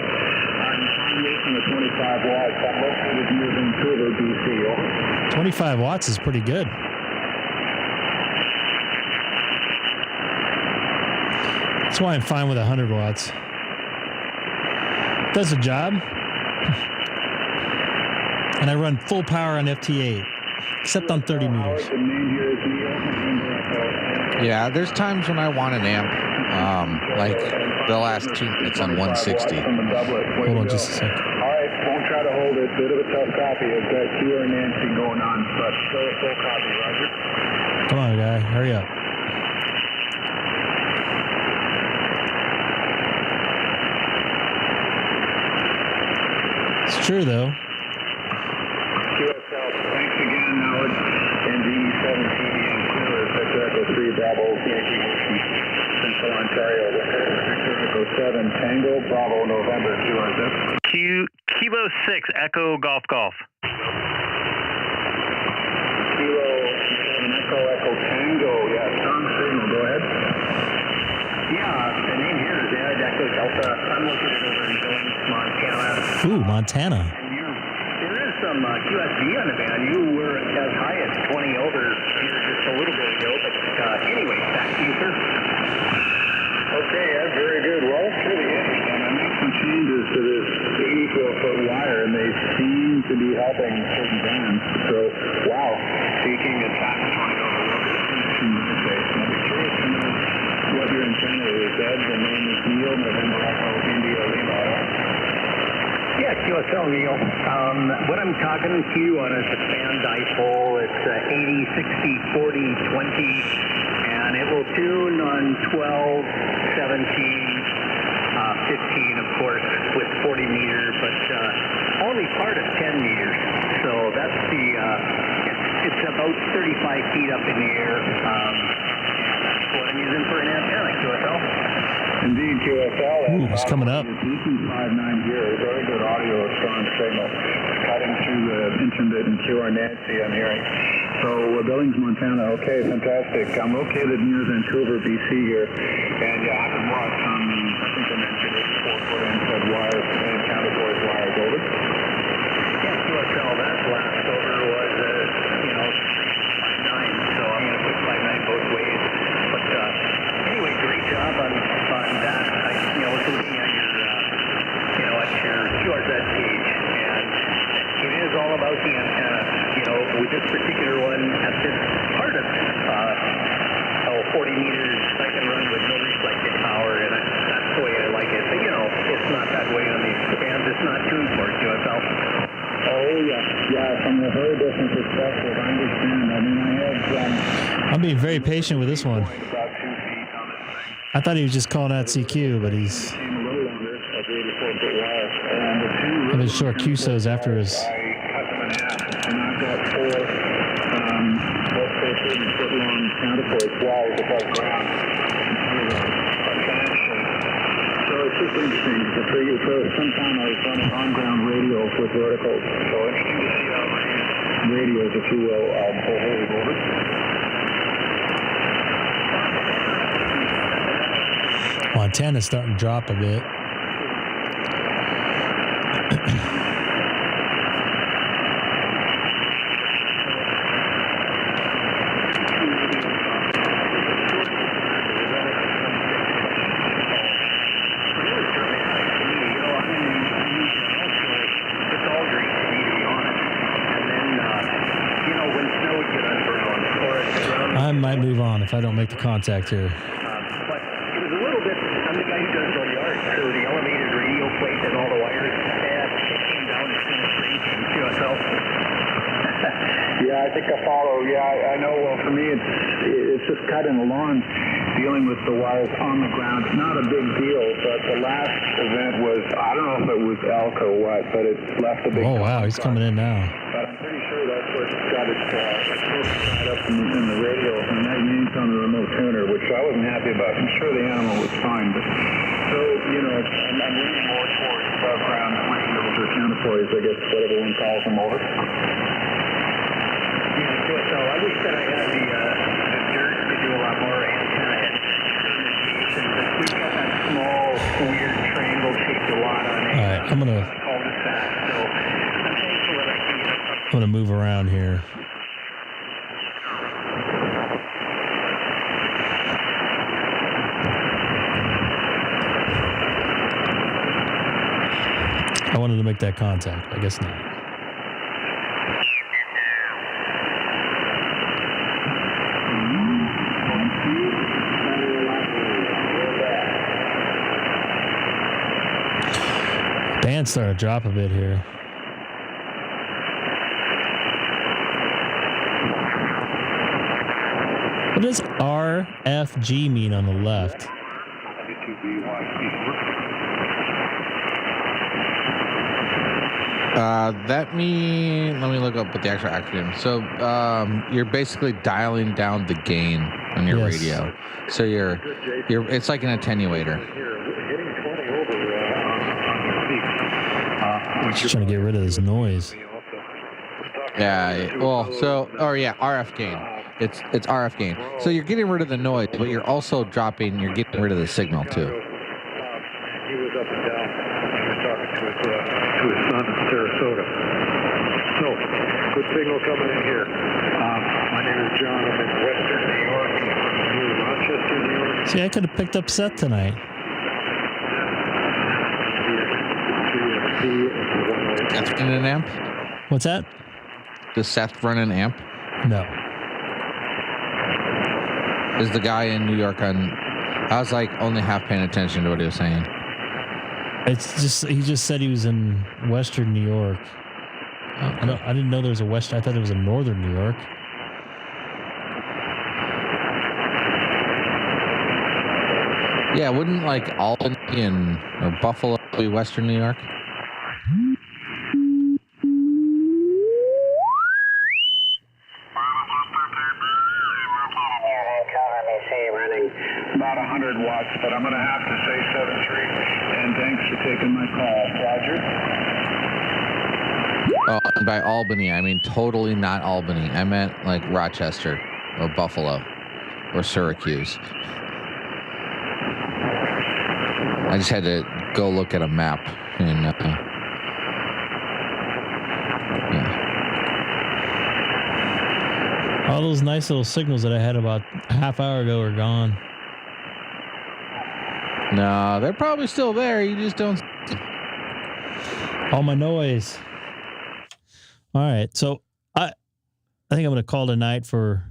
I'm using the 25 watts. I'm located near Vancouver, BC, over. 25 watts is pretty good. That's why I'm fine with 100 watts. Does the job. And I run full power on FT8, except on 30 meters. Yeah, there's times when I want an amp, like the last 2 minutes on 160. Hold on just a second. All right, won't try to hold it. Bit of a tough copy. I've got Q and Nancy going on, but still a full copy, Roger. Come on, guy, hurry up. It's true, though. QSL, thanks again, Howard. And DE-17 and Clear, Victor Echo 3, Bravo, Yankee Whiskey, Central Ontario, Victor Echo 7, Tango, Bravo, November, 2RZ. Kilo 6 Echo Golf Golf. Kilo 7 Echo Tango, yeah, strong signal, go ahead. Yeah, the name here is Echo Delta. I'm located Ooh, Montana. There is some QSB on the band. You were as high as 20 over here just a little bit ago. But anyway, back to you, sir. Okay, that's very good. Well, it's really interesting. I made some changes to this 84-foot wire, and they seem to be helping certain bands. So, wow. Speaking of time 20 over, okay, so I'll be curious to know what your antenna is. Ed, the name is Neil, November Echo, India, Lima. Yeah, QSL, Neil. What I'm talking to you on is a fan dipole. It's 80, 60, 40, 20. And it will tune on 12, 17, 15, of course, with 40 meters, but only part of 10 meters. So that's the, it's about 35 feet up in the air. And that's what I'm using for an antenna, QSL. Indeed, QSL. Ooh, it's coming up. EC59 here. Very good audio, strong signal. Cutting through the intermittent and QR Nancy, I'm hearing. So, Billings, Montana. Okay, fantastic. I'm located near Vancouver, BC here. And yeah, I can watch on, I think I mentioned it, 4-foot inside wires and counterpoise wires. Over. Yeah, QSL, that last over was, 5.9. So I'm going to put 5.9 both ways. But anyway, great job on that. I was looking at your, at your QRZ page, and it is all about the antenna. With this particular one, at this part of 40 meters, I can run with no reflected power, and that's the way I like it. But, it's not that way on these bands. It's not tuned for QSL. Oh, yeah, from a very different perspective, I understand. I mean, I have... I'm being very patient with this one. I thought he was just calling out CQ, but he's having short QSOs after his... counterpoise wires above ground. So it's just interesting. For some time I was running on-ground radios with verticals. So interesting to see how my radios, if you will, over. Montana's starting to drop a bit. I might move on if I don't make the contact here. But it was a little bit, I'm the guy who does all the art, so the elevated radio plate and all the wires, and it came down as soon as reaching QSL. Yeah, I think I follow. Yeah, I know. Well, for me, it's just cutting along, dealing with the wires on the ground. Not a big deal, but the last event was, I don't know if it was elk or what, but it left a big... Oh, wow, he's coming in now. But I'm pretty sure that's what got it tied up in the radio, and that yanked on the remote tuner, which I wasn't happy about. I'm sure the animal was fine, but so, I'm leaning more towards above ground radios or counterpoise, I guess, whatever one calls them, over. Yeah, QSL, I wish that I had the dirt to do a lot more antenna instrumentation, but we've got that small, weird triangle-shaped lot on it. All right, I'm gonna move around here. I wanted to make that contact. I guess not. Band started to drop a bit here. What does RFG mean on the left? Let me look up what the actual acronym. So you're basically dialing down the gain on your radio. So you're it's like an attenuator. Just trying to get rid of this noise. Yeah. Well, RF gain. It's RF gain. So you're getting rid of the noise, but you're also getting rid of the signal too. He was up and down. He was talking to his signal coming in here. My name is John. I'm in Western New York, near Rochester, New York. See, I could have picked up Seth tonight. Seth running an amp? What's that? Does Seth run an amp? No. Is the guy in New York on... I was like only half paying attention to what he was saying. It's just he just said he was in Western New York. I didn't know there was a Western. I thought there was a Northern New York. Yeah, wouldn't like Albany or Buffalo be Western New York? Running about 100 watts, but I'm going to have to say 7-3. And thanks for taking my call, Roger. Oh, and by Albany, I mean totally not Albany. I meant like Rochester or Buffalo or Syracuse. I just had to go look at a map and yeah. All those nice little signals that I had about a half hour ago are gone. No, they're probably still there. You just don't. All my noise. All right, so I think I'm going to call tonight for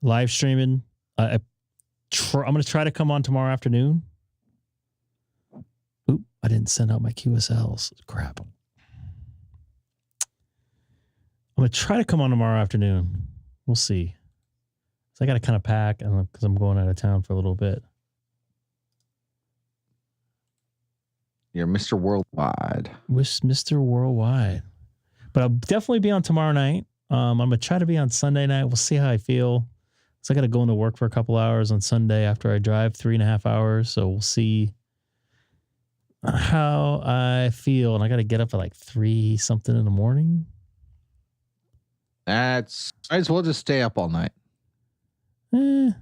live streaming. I'm going to try to come on tomorrow afternoon. Oop, I didn't send out my QSLs. Crap. I'm going to try to come on tomorrow afternoon. We'll see. So I got to kind of pack because I'm going out of town for a little bit. You're Mr. Worldwide. Wish Mr. Worldwide. But I'll definitely be on tomorrow night. I'm going to try to be on Sunday night. We'll see how I feel. So I got to go into work for a couple hours on Sunday after I drive 3.5 hours. So we'll see how I feel. And I got to get up at like 3 something in the morning. That's might as well just stay up all night. What's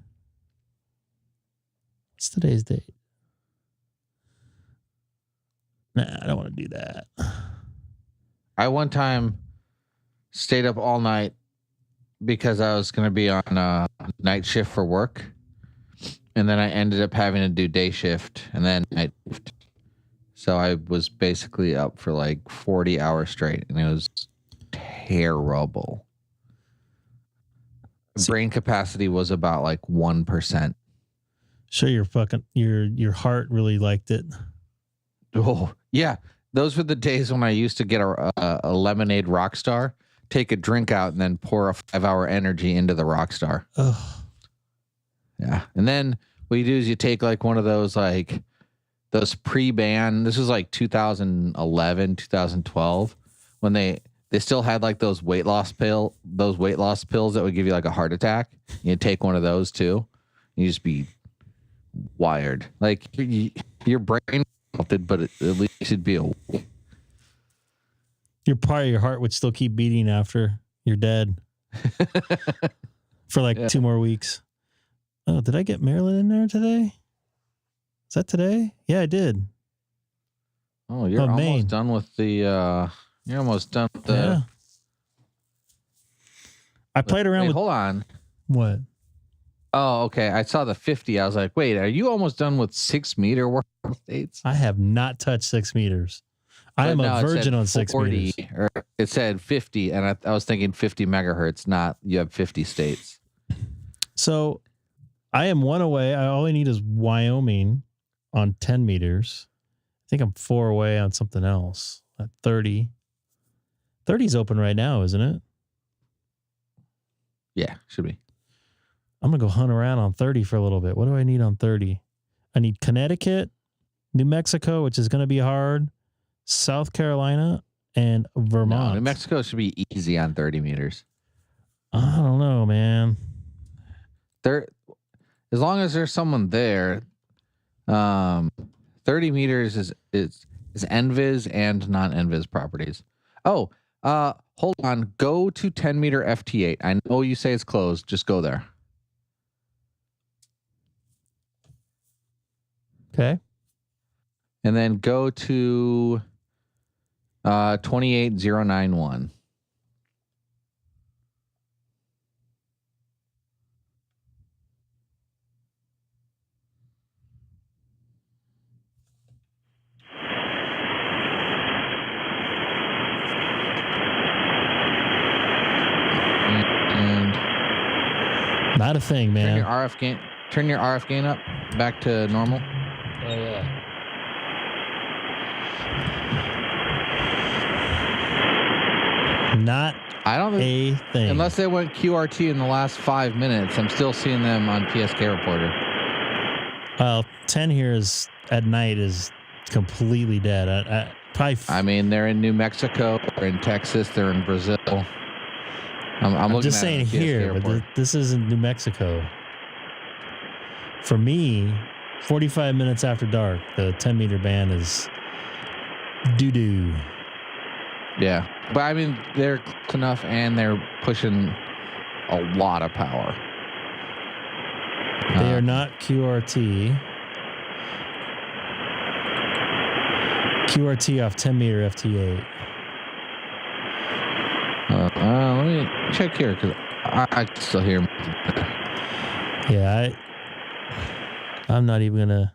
today's date? Nah, I don't want to do that. I one time stayed up all night because I was going to be on a night shift for work. And then I ended up having to do day shift and then night shift. So I was basically up for like 40 hours straight and it was terrible. Brain capacity was about like 1%. Sure, your heart really liked it. Oh, yeah. Those were the days when I used to get a lemonade Rockstar, take a drink out, and then pour a 5-hour energy into the Rockstar. Oh, yeah. And then what you do is you take like one of those those pre-ban. This was like 2011, 2012, when they still had like those weight loss pills that would give you like a heart attack. You take one of those too. You just be wired. Like your brain melted, but at least it'd be your heart would still keep beating after you're dead for like 2 more weeks. Oh, did I get Maryland in there today? Is that today? Yeah, I did. Oh, you're almost done with the. You're almost done with the. Yeah. I played around with. Hold on. What? Oh, okay. I saw the 50. I was like, wait, are you almost done with 6 meter work states? I have not touched 6 meters. I am a virgin on 6 meters. Or it said 50, and I was thinking 50 megahertz, not you have 50 states. So I am 1 away. All I need is Wyoming on 10 meters. I think I'm 4 away on something else at 30. 30's open right now, isn't it? Yeah, should be. I'm going to go hunt around on 30 for a little bit. What do I need on 30? I need Connecticut, New Mexico, which is going to be hard, South Carolina, and Vermont. No, New Mexico should be easy on 30 meters. I don't know, man. As long as there's someone there, 30 meters is NVIS and non-NVIS properties. Oh, hold on. Go to 10 meter FT8. I know you say it's closed. Just go there. Okay. And then go to 28091. Not a thing, Turn man. your RF gain. Turn your RF gain up back to normal. Oh yeah. Not I don't think, a thing. unless they went QRT in the last 5 minutes. I'm still seeing them on PSK Reporter. Well, 10 here is at night is completely dead. I mean, they're in New Mexico, they're in Texas, they're in Brazil. I'm just saying here, but this isn't New Mexico. For me, 45 minutes after dark, the 10-meter band is doo-doo. Yeah. But I mean, they're close enough and they're pushing a lot of power. They are not QRT. QRT off 10-meter FT8. Let me check here because I can still hear. Yeah, I'm not even gonna.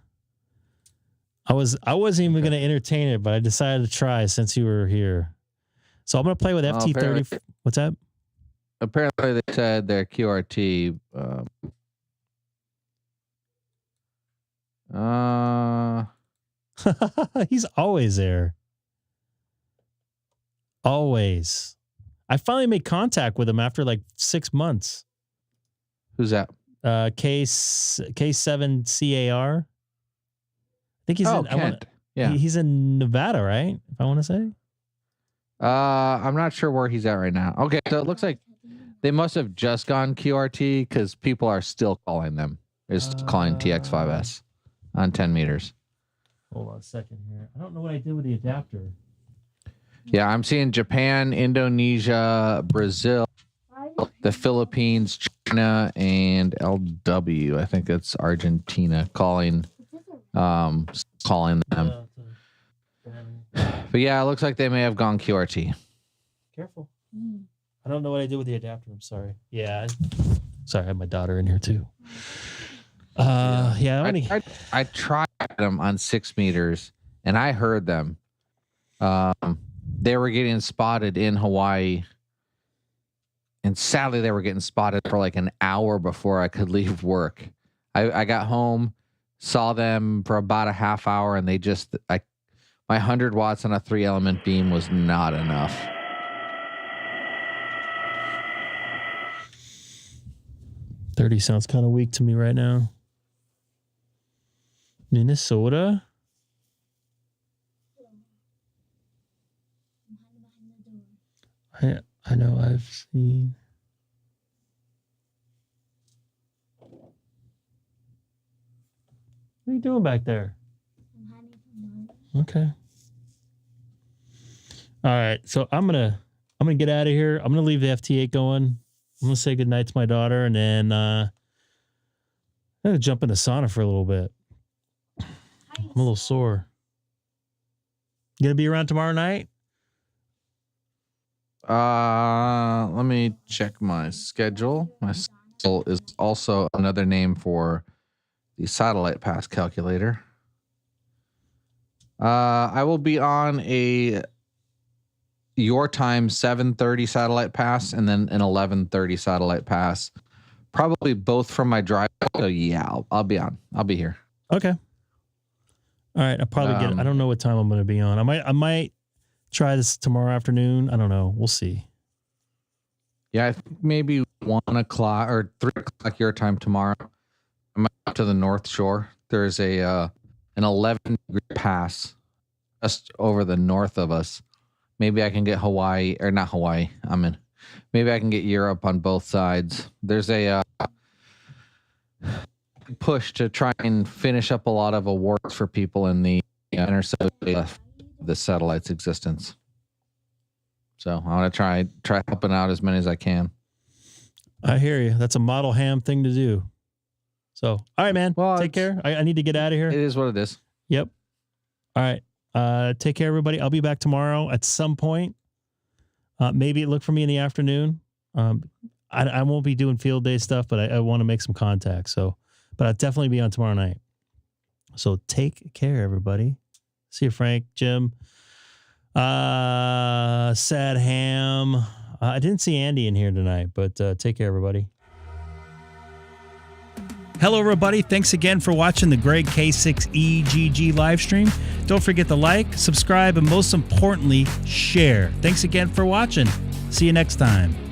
I wasn't even gonna entertain it, but I decided to try since you were here. So I'm gonna play with FT30. What's that? Apparently, they said their QRT. He's always there. Always. I finally made contact with him after like 6 months. Who's that? K7CAR. I think he's Kent. Yeah. He's in Nevada, right? If I want to say. I'm not sure where he's at right now. Okay, so it looks like they must have just gone QRT because people are still calling them. They're still calling TX5S on 10 meters. Hold on a second here. I don't know what I did with the adapter. Yeah, I'm seeing Japan, Indonesia, Brazil, the Philippines, China, and LW. I think that's Argentina calling them. But yeah, it looks like they may have gone QRT. Careful. I don't know what I did with the adapter. I'm sorry. Yeah. Sorry, I have my daughter in here too. Yeah. I tried them on 6 meters and I heard them. They were getting spotted in Hawaii. And sadly, they were getting spotted for like an hour before I could leave work. I got home, saw them for about a half hour, and they just, my 100 watts on a 3-element beam was not enough. $30 sounds kind of weak to me right now. Minnesota? I know I've seen. What are you doing back there? Okay. All right. So I'm gonna get out of here. I'm gonna leave the FT8 going. I'm gonna say goodnight to my daughter, and then I'm gonna jump in the sauna for a little bit. I'm a little sore. You gonna be around tomorrow night? Let me check my schedule. My schedule is also another name for the satellite pass calculator. I will be on your time 7:30 satellite pass and then an 11:30 satellite pass. Probably both from my drive. So yeah, I'll be on. I'll be here. Okay. All right. I'll probably get it. I don't know what time I'm going to be on. I might try this tomorrow afternoon. I don't know. We'll see. Yeah, I think maybe 1 o'clock or 3 o'clock your time tomorrow. I'm up to the North Shore. There's an 11-degree pass just over the north of us. Maybe I can get Hawaii, or not Hawaii. Maybe I can get Europe on both sides. There's a push to try and finish up a lot of awards for people in the intercept the satellite's existence. So I want to try helping out as many as I can. I hear you. That's a model ham thing to do. So, all right, man. Well, take care. I need to get out of here. It is what it is. Yep. All right. Take care, everybody. I'll be back tomorrow at some point. Maybe look for me in the afternoon. I won't be doing field day stuff, but I want to make some contacts. So, but I'll definitely be on tomorrow night. So take care, everybody. See you, Frank, Jim, Sad Ham. I didn't see Andy in here tonight, but take care, everybody. Hello, everybody. Thanks again for watching the Greg K6EGG live stream. Don't forget to like, subscribe, and most importantly, share. Thanks again for watching. See you next time.